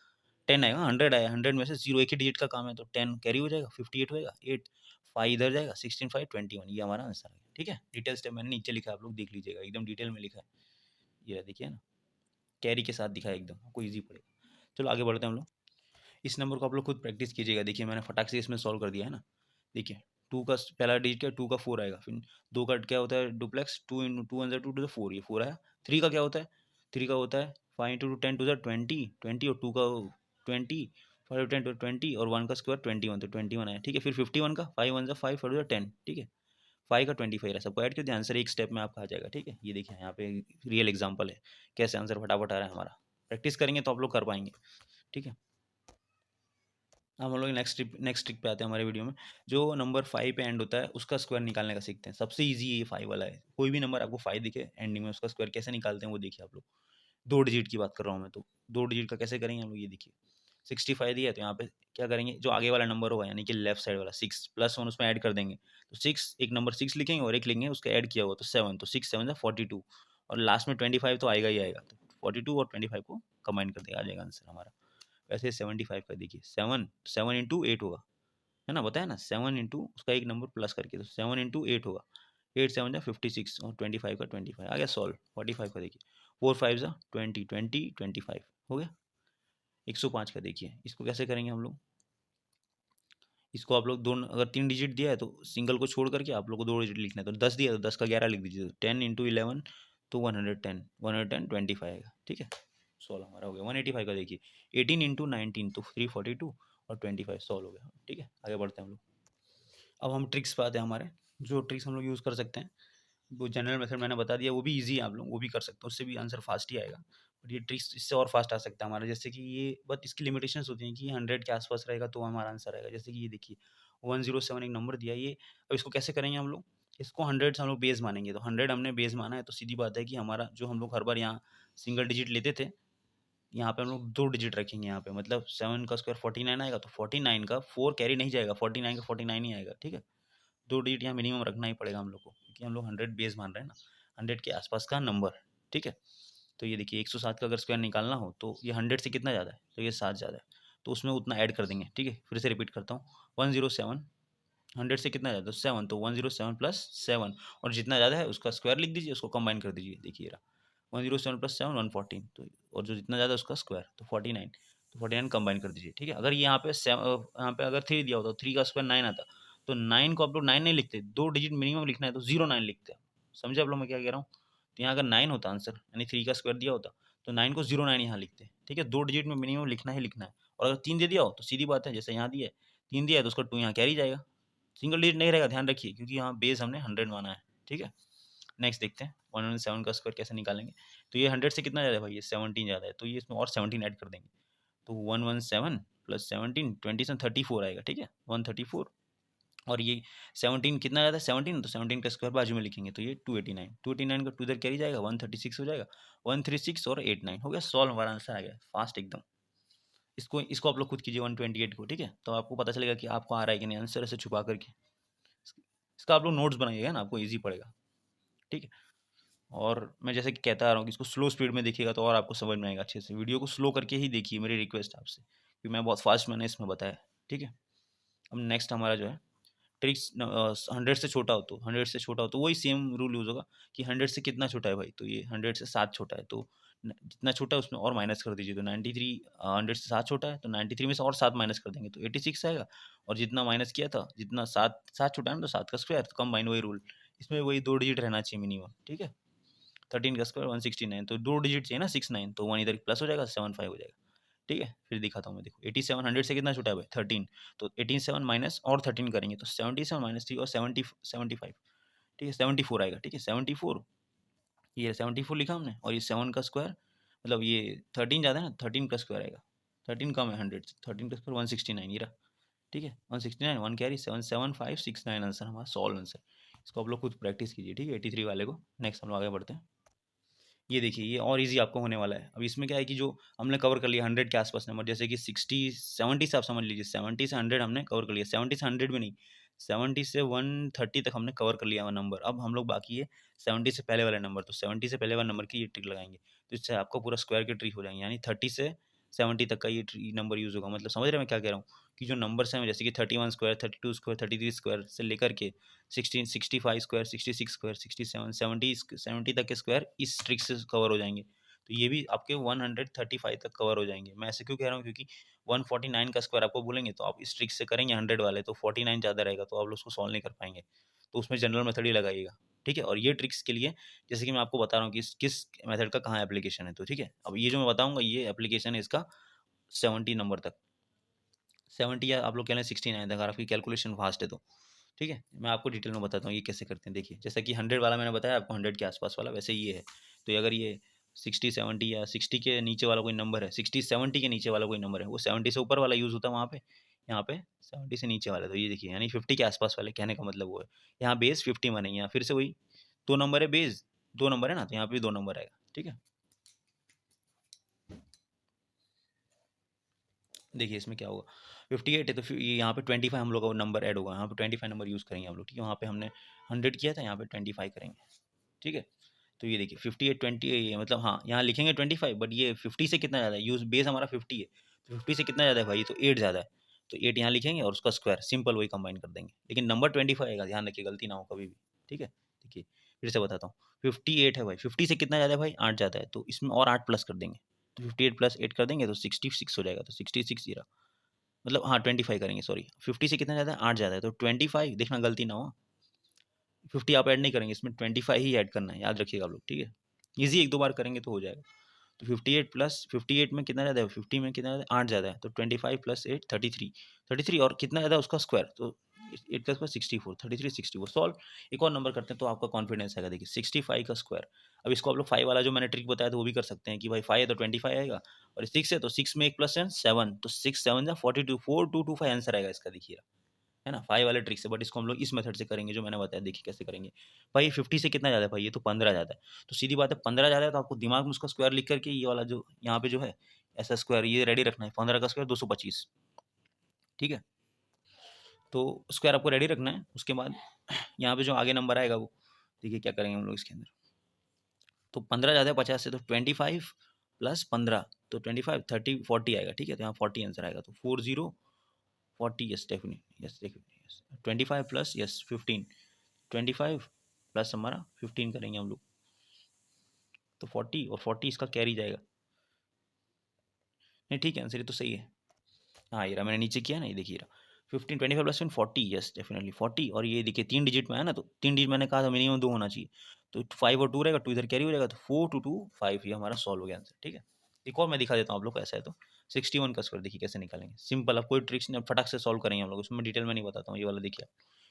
10 आएगा, 100 आया, 100 में से जीरो एक ही डिजिट का काम है, तो 10 कैरी हो जाएगा, 58 होएगा, 8 5 इधर जाएगा, 16 5 21, ये हमारा आंसर है। ठीक है, डिटेल स्टेप मैंने नीचे लिखा है, आप लोग देख लीजिएगा, एकदम डिटेल में लिखा है, ये देखिए ना, कैरी के साथ दिखा है, एकदम आपको ईजी पड़ेगा। चलो आगे बढ़ते हैं हम लोग। इस नंबर को आप लोग खुद प्रैक्टिस कीजिएगा। देखिए मैंने फटाक से इसमें सॉल्व कर दिया है ना। देखिए 2 का पहला डिजिट क्या है, 2 का 4 आएगा, फिर 2 का क्या होता है डुप्लेक्स, 2 इन 2 वन 2 टू 4, ये 4 आया। 3 का क्या होता है, 3 का होता है 5 इंटू 10 टू 20 20, और 2 का 20, 5 10 20, और 1 का स्क्वायर 21, तो 21 आया। ठीक है, फिर 51 का 5 1 5 5 10। ठीक है, 5 का 25 रहा, सबको ऐड कर दिया, आंसर एक स्टेप में आपका आ जाएगा। ठीक है, ये देखिए यहाँ पे रियल एग्जाम्पल है कैसे आंसर फटाफट आ रहा है हमारा। प्रैक्टिस करेंगे तो आप लोग कर पाएंगे। ठीक है, अब हम लोग नेक्स्ट ट्रिक पे आते हैं हमारे वीडियो में। जो नंबर 5 पे एंड होता है उसका स्क्वायर निकालने का सीखते हैं। सबसे इजी ये 5 वाला है। कोई भी नंबर आपको 5 दिखे एंडिंग में, उसका स्क्वायर कैसे निकालते हैं वो देखिए आप लोग। 2 डिजिट की बात कर रहा हूँ मैं, तो 2 डिजिट का कैसे करेंगे हम लोग, ये देखिए 65 दिया है, तो यहाँ पे क्या करेंगे, जो आगे वाला नंबर होगा यानी कि लेफ्ट साइड वाला 6 +1 उसमें ऐड कर देंगे। तो 6 एक नंबर 6 लिखेंगे और एक लिखेंगे उसका ऐड किया हुआ तो 7, तो 6 7 42 और लास्ट में 25 तो आएगा ही आएगा। तो 42 और 25 को कंबाइन कर देगा, आ जाएगा आंसर हमारा। वैसे 75 का देखिए 7 7 इंटू 8 होगा, है ना, बताया ना, 7 इंटू उसका एक नंबर प्लस करके, तो 7 इंटू 8 होगा, 8 7 जा 56 और 25 का 25 आ गया सॉल्व। 45 का देखिए 4 5 जा 20 20 25 हो गया। 105 का देखिए, इसको कैसे करेंगे हम लोग, इसको आप लोग दोनों अगर 3 डिजिट दिया है तो सिंगल को छोड़ करके आप लोग को 2 डिजिट लिखना है। तो 10 दिया है तो 10 का 11 लिख दीजिए, 10 इंटू 11 तो 110 110 25 आएगा, ठीक है। सॉल्व हमारा हो गया। 185 का देखिए 18 इंटू 19 तो 342 और 25 सॉल्व हो गया, ठीक है। आगे बढ़ते हैं हम लोग। अब हम ट्रिक्स पे आते हैं हमारे, जो ट्रिक्स हम लोग यूज़ कर सकते हैं। वो जनरल मेथड मैंने बता दिया, वो भी ईजी है, आप लोग वो भी कर सकते हो, उससे भी आंसर फास्ट ही आएगा। बट ये ट्रिक्स इससे और फास्ट आ सकता है हमारा, जैसे कि ये बट इसकी लिमिटेशंस होती हैं कि 100 के आसपास रहेगा तो हमारा आंसर आएगा। जैसे कि ये देखिए 107 एक नंबर दिया है ये, अब इसको कैसे करेंगे हम लोग, इसको 100 से हम लोग बेस मानेंगे। तो 100 हमने बेस माना है तो सीधी बात है कि हमारा जो हम लोग हर बार यहाँ सिंगल डिजिट लेते थे, यहाँ पे हम लोग 2 डिजिट रखेंगे यहाँ पे, मतलब 7 का स्क्वायर 49 आएगा, तो 49 का 4 कैरी नहीं जाएगा, 49 का 49 ही आएगा, ठीक है। 2 डिजिट यहाँ मिनिमम रखना ही पड़ेगा हम लोग को, क्योंकि हम लोग 100 बेस मान रहे हैं ना, 100 के आसपास का नंबर, ठीक है। तो ये देखिए 107 का अगर स्क्वायर निकालना हो तो ये 100 से कितना ज़्यादा है, तो ये 7 ज़्यादा है, तो उसमें उतना ऐड कर देंगे, ठीक है। फिर से रिपीट करता हूँ, 107 100 से कितना ज़्यादा, 7, तो 107 प्लस 7 और जितना ज़्यादा है उसका स्क्वायर लिख दीजिए, उसको कंबाइन कर दीजिए। देखिए 107 प्लस 7 114, तो और जो जितना ज़्यादा उसका स्क्वायर तो 49, तो 49 कंबाइन कर दीजिए, ठीक है। अगर यहाँ पे यहाँ पे अगर 3 दिया होता तो 3 का स्क्वायर 9 आता, तो 9 को आप लोग 9 नहीं लिखते, 2 डिजिट मिनिमम लिखना है तो 09 लिखते हैं। समझे आप लोग मैं क्या कह रहा हूँ। तो यहाँ अगर 9 होता आंसर यानी 3 का स्क्वायर दिया होता तो 9 को 09 यहाँ लिखते, ठीक है। 2 डिजिट में मिनिमम लिखना ही लिखना है। और अगर 3 दे दिया हो तो सीधी बात है, जैसे यहाँ दिया है 3 दिया है तो उसका 2 यहाँ कैरी जाएगा, सिंगल डिजिट नहीं रहेगा, ध्यान रखिए, क्योंकि यहाँ बेस हमने 100 माना है, ठीक है। नेक्स्ट देखते हैं 107 का स्क्वायर कैसे निकालेंगे। तो ये 100 से कितना ज़्यादा है भाई, ये 17 ज़्यादा है, तो ये इसमें और 17 ऐड कर देंगे, तो 117 प्लस 17 20 से 34 आएगा, ठीक है 134। और ये 17 कितना ज़्यादा है 17, तो 17 का स्क्वायर बाजू में लिखेंगे तो ये 289, 289 का 2 इधर कैरी जाएगा 136 हो जाएगा, 136 और 89 हो गया सॉल्व, हमारा आंसर आ गया फास्ट एकदम। इसको इसको आप लोग खुद कीजिए 128 को, ठीक है, तो आपको पता चलेगा कि आपको आ रहा है कि नहीं आंसर, ऐसे छुपा करके। इसका आप लोग नोट्स बनाइएगा ना, आपको ईजी पड़ेगा, ठीक है। और मैं जैसे कि कहता आ रहा हूँ कि इसको स्लो स्पीड में देखिएगा तो और आपको समझ में आएगा अच्छे से। वीडियो को स्लो करके ही देखिए, मेरी रिक्वेस्ट आपसे, क्योंकि मैं बहुत फास्ट मैंने इसमें बताया, ठीक है। अब नेक्स्ट हमारा जो है ट्रिक्स 100 से छोटा हो, तो 100 से छोटा हो तो वही सेम रूल यूज़ होगा कि 100 से कितना छोटा है भाई, तो ये 100 से 7 छोटा है, तो जितना छोटा है उसमें और माइनस कर दीजिए। तो 93 100 से 7 छोटा है तो 93 में से और 7 माइनस कर देंगे तो 86 आएगा। और जितना माइनस किया था, जितना 7 7 छोटा है ना तो 7 का स्क्वायर, तो कंबाइन वही रूल, इसमें वही 2 डिजिट रहना चाहिए मिनिमम, ठीक है। 13 का स्क्वायर 169, तो 2 डिजिट चाहिए ना 69, तो 1 इधर प्लस हो जाएगा 75 हो जाएगा, ठीक है। फिर दिखाता हूँ मैं, देखो 87 100 से कितना छोटा है भाई 13, तो 87 माइनस और 13 करेंगे तो 77 माइनस 3 और 70 75, ठीक है 74 आएगा, ठीक है 74, ये 74 लिखा हमने। और ये 7 का स्क्वायर मतलब ये 13 ज़्यादा है ना, 13 का स्क्वायर आएगा, 13 कम है 100 से, 13 का स्क्वायर 169 ये रहा, ठीक है 169 1 कैरी 77569 आंसर हमारा सॉल्व आंसर। इसको आप लोग खुद प्रैक्टिस कीजिए, ठीक है 83 वाले को। नेक्स्ट हम लोग आगे बढ़ते हैं। ये देखिए ये और इजी आपको होने वाला है। अब इसमें क्या है कि जो हमने कवर कर लिया 100 के आसपास नंबर, जैसे कि 60 70 से आप समझ लीजिए, 70 से 100 हमने कवर कर लिया, 70 से 100 भी नहीं, 70 से 130 तक हमने कवर कर लिया वो नंबर। अब हम लोग बाकी है 70 से पहले वाले नंबर, तो 70 से पहले वाले नंबर की ये ट्रिक लगाएंगे, तो इससे आपका पूरा स्क्वायर के ट्रिक हो जाएंगे, यानी 30 से 70 तक का ये नंबर यूज़ होगा। मतलब समझ रहे हैं मैं क्या कह रहा हूँ, कि जो नंबर्स हैं जैसे कि 31 स्क्वायर 32 स्क्वायर 33 स्क्वायर से लेकर के 16 65 स्क्वायर 66 स्क्वायर 67 70 तक के स्क्वायर इस ट्रिक से कवर हो जाएंगे। तो ये भी आपके 135 तक कवर हो जाएंगे। मैं ऐसे क्यों कह रहा हूँ, क्योंकि 149 का स्क्वायर आपको बोलेंगे तो आप इस ट्रिक से करेंगे 100 वाले, तो 49 ज़्यादा रहेगा तो आप लोग उसको सॉल्व नहीं कर पाएंगे, तो उसमें जनरल मेथड ही लगाइएगा, ठीक है। और ये ट्रिक्स के लिए जैसे कि मैं आपको बता रहा हूँ कि किस मेथड का कहाँ एप्लीकेशन है, तो ठीक है। अब ये जो मैं बताऊंगा ये एप्लीकेशन है इसका 70 नंबर तक, 70 या आप लोग कह लें 69 तक, अगर आपकी कैलकुलेशन फास्ट है तो, ठीक है। मैं आपको डिटेल में बताता हूँ ये कैसे करते हैं। देखिए जैसा कि 100 वाला मैंने बताया आपको, 100 के आसपास वाला, वैसे ये है। तो अगर ये 60 70 या 60 के नीचे वाला कोई नंबर है, 60 70 के नीचे वाला कोई नंबर है, वो 70 से ऊपर वाला यूज़ होता है वहाँ पे, यहाँ पे 70 से नीचे वाला, तो ये देखिए यानी 50 के आसपास वाले, कहने का मतलब वो है। यहाँ बेस 50 मानेंगे, यहाँ फिर से वही 2 नंबर है, बेस 2 नंबर है ना, तो यहाँ पे भी 2 नंबर आएगा, ठीक है। देखिए इसमें क्या होगा, 58 है तो फिर ये यहाँ पे 25 हम लोग का नंबर ऐड होगा, यहाँ पे 25 नंबर यूज़ करेंगे हम लोग, ठीक है। वहाँ पे हमने 100 किया था, यहाँ पे 25 करेंगे, ठीक है। तो ये देखिए 58 20 मतलब हाँ, यहाँ लिखेंगे 25 बट ये 50 से कितना ज़्यादा है, यूज़ बेस हमारा 50 है, तो 50 से कितना ज़्यादा है भाई, तो 8 ज़्यादा है, तो 8 यहाँ लिखेंगे और उसका स्क्वायर सिंपल वही कंबाइन कर देंगे, लेकिन नंबर 25 आएगा, ध्यान रखिए गलती ना हो कभी भी, ठीक है। देखिए फिर से बताता हूँ, 58 है भाई, 50 से कितना ज़्यादा है भाई, 8 ज़्यादा है, तो इसमें और 8 प्लस कर देंगे, तो 58 प्लस 8 कर देंगे तो 66 हो जाएगा, तो 66 जीरो मतलब हाँ 25 करेंगे, सॉरी 50 से कितना ज़्यादा है, 8 ज़्यादा है, तो 25 देखना गलती ना हो, 50 आप ऐड नहीं करेंगे, इसमें 25 ही ऐड करना है, याद रखिएगा आप लोग, ठीक है। ईजी एक दो बार करेंगे तो हो जाएगा। तो 58 प्लस 58 में कितना ज़्यादा है, 50 में कितना ज़्यादा है, 8 ज़्यादा है, तो 25 प्लस 8 33, 33 और कितना ज़्यादा है उसका स्क्वायर, तो 8 का स्क्वायर 64, 33 64 सॉल्व। एक और नंबर करते हैं तो आपका कॉन्फिडेंस आएगा, देखिए 65 का स्क्वायर। अब इसको आप लोग 5 वाला जो मैंने ट्रिक बताया था वो भी कर सकते हैं कि भाई 5 है तो 25 आएगा, और 6 है तो 6 में 1 प्लस 7, तो 6 7 42, 4225 आंसर आएगा इसका, देखिए है ना, 5 वाले ट्रिक से। बट इसको हम लोग इस मेथड से करेंगे जो मैंने बताया, देखिए कैसे करेंगे। भाई 50 से कितना ज़्यादा है भाई, ये तो 15 ज़्यादा है, तो सीधी बात है 15 ज़्यादा है तो आपको दिमाग में उसका स्क्वायर लिख करके ये वाला जो यहाँ पे जो है ऐसा स्क्वायर ये रेडी रखना है, 15 का स्क्वायर 225, ठीक है। तो स्क्वायर आपको रेडी रखना है, उसके बाद यहाँ पे जो आगे नंबर आएगा वो देखिए क्या करेंगे हम लोग इसके अंदर। तो 15 ज़्यादा है 50 से, तो 25 प्लस 15, तो 25 30 40 आएगा, ठीक है। तो यहाँ 40 आंसर आएगा, तो 40 40, yes definitely, yes definitely yes. 25 plus yes 15, 25 plus हमारा 15 करेंगे हम लोग, तो 40 और 40 इसका कैरी जाएगा। नहीं ठीक है, आंसर ये तो सही है। हाँ ये रहा, मैंने नीचे किया ना, ये देखिए रहा 15 25 प्लस 40, यस डेफिनेटली 40, और ये देखिए 3 डिजिट में है ना, तो 3 डिजिट मैंने कहा था मिनिमम 2 होना चाहिए, तो 5 और 2 रहेगा, 2 इधर कैरी हो जाएगा, तो 4 2 2 5, ये हमारा सॉल्व हो गया आंसर, ठीक है। एक और मैं दिखा देता हूँ आप लोग को, ऐसा है तो 61 का स्क्वायर देखिए कैसे निकालेंगे, सिंपल, अब कोई ट्रिक्स नहीं, फटाक से सॉल्व करेंगे हम लोग, उसमें डिटेल में नहीं बताता हूँ, ये वाला देखिए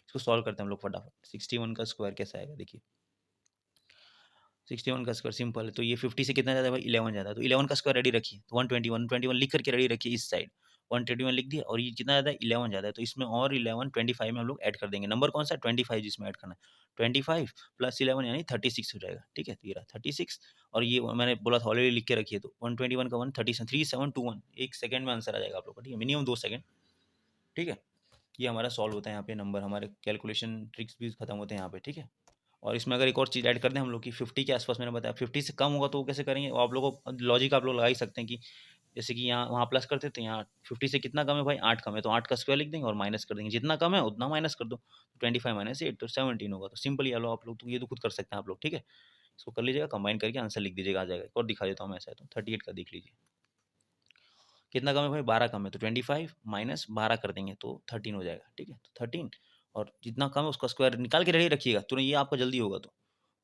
इसको सॉल्व करते हैं हम लोग फटाफट। 61 का स्क्वायर कैसा आएगा देखिए, 61 का स्क्वायर सिंपल है, तो ये 50 से कितना ज़्यादा है भाई, 11 ज़्यादा है, तो 11 का स्क्वायर रेडी रखिए, तो 121 लिख करके रेडी रखिए इस साइड, 121 लिख दिया, और ये कितना ज़्यादा है, 11 ज़्यादा है, तो इसमें और 11 25 में हम लोग ऐड कर देंगे, नंबर कौन सा है, 25 जिसमें ऐड करना है, 25 प्लस 11 यानी 36 हो जाएगा, ठीक है। तो ये रहा 36, और ये मैंने बोला था ऑलरेडी लिख के रखिए, तो 121 का 1 3721, एक सेकंड में आंसर आ जाएगा आप लोग का, ठीक है, मिनिमम 2 सेकंड, ठीक है। ये हमारा सॉल्व होता है यहाँ पे, नंबर हमारे कैलकुलेशन ट्रिक्स भी खत्म होते हैं यहाँ पे, ठीक है। और इसमें अगर एक और चीज़ ऐड कर दें हम लोग की 50 के आसपास, मैंने बताया 50 से कम होगा तो वो कैसे करेंगे, वो आप लोगों को लॉजिक आप लोग लगा ही सकते हैं कि जैसे कि यहाँ वहाँ प्लस करते थे, यहाँ 50 से कितना कम है भाई, 8 कम है, तो 8 का स्क्वायर लिख देंगे और माइनस कर देंगे, जितना कम है उतना माइनस कर दो, 25 माइनस 8 तो 17 होगा, तो सिंपल ये लो आप लोग, तो ये तो खुद कर सकते हैं आप लोग, ठीक है। इसको कर लीजिएगा, कंबाइन करके आंसर लिख दीजिएगा, आ जाएगा। एक और दिखा देता हूँ मैं, ऐसा है तो 38 का देख लीजिए, कितना कम है भाई, 12 कम है, तो 25 माइनस 12 कर देंगे तो 13 हो जाएगा, ठीक है। तो 13, और जितना कम है उसका स्क्वायर निकाल के रेडी रखिएगा, तुरंत ये आपका जल्दी होगा, तो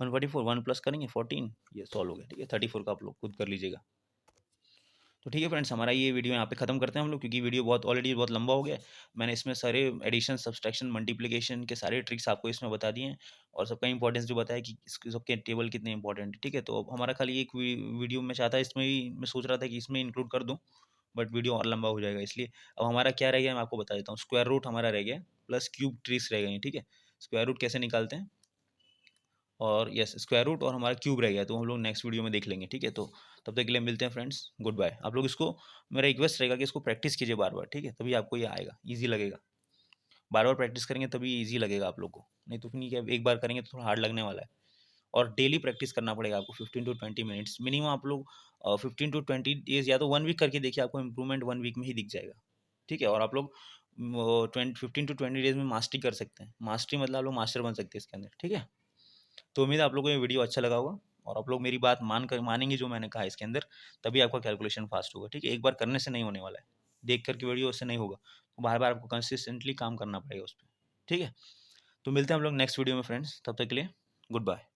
144 1 प्लस करेंगे 14, ये सॉल्व हो गया, ठीक है। 34 का आप लोग खुद कर लीजिएगा। तो ठीक है फ्रेंड्स, हमारा ये वीडियो यहाँ पे खत्म करते हैं हम लोग, क्योंकि वीडियो बहुत ऑलरेडी बहुत लंबा हो गया है। मैंने इसमें सारे एडिशन सब्सट्रैक्शन मल्टीप्लिकेशन के सारे ट्रिक्स आपको इसमें बता दिए हैं, और सबका इंपॉर्टेंस जो बताया कि सबके टेबल कितने इंपॉर्टेंट है, ठीक है। तो अब हमारा खाली एक वीडियो में चाहता है, इसमें भी मैं सोच रहा था कि इसमें इंक्लूड कर दूँ, बट वीडियो और लंबा हो जाएगा, इसलिए अब हमारा क्या रह गया मैं आपको बता देता हूँ। स्क्वायर रूट हमारा रह गया, प्लस क्यूब ट्रिक्स रह गई, ठीक है। स्क्वायर रूट कैसे निकालते हैं, और यस स्क्वायर रूट और हमारा क्यूब रह गया, तो हम लोग नेक्स्ट वीडियो में देख लेंगे, ठीक है। तो तब तक के लिए मिलते हैं फ्रेंड्स, गुड बाय। आप लोग इसको, मेरा रिक्वेस्ट रहेगा कि इसको प्रैक्टिस कीजिए बार बार, ठीक है, तभी आपको ये आएगा, ईजी लगेगा। बार बार प्रैक्टिस करेंगे तभी ईजी लगेगा आप लोग को, नहीं तो फिर क्या एक बार करेंगे तो थोड़ा हार्ड लगने वाला है। और डेली प्रैक्टिस करना पड़ेगा आपको, 15 to 20 मिनट्स मिनिमम। आप लोग 15 to 20 डेज या तो 1 वीक करके देखिए, आपको इंप्रूवमेंट 1 वीक में ही दिख जाएगा, ठीक है। और आप लोग 15 to 20 डेज में मास्टरी कर सकते हैं, मास्टरी मतलब आप लोग मास्टर बन सकते हैं इसके अंदर, ठीक है। तो उम्मीद है आप लोगों को ये वीडियो अच्छा लगा होगा, और आप लोग मेरी बात मानेंगे जो मैंने कहा इसके अंदर, तभी आपका कैलकुलेशन फास्ट होगा, ठीक है। एक बार करने से नहीं होने वाला है, देख करके वीडियो उससे नहीं होगा, तो बार बार आपको कंसिस्टेंटली काम करना पड़ेगा उस पर, ठीक है। तो मिलते हैं हम लोग नेक्स्ट वीडियो में फ्रेंड्स, तब तक के लिए गुड बाय।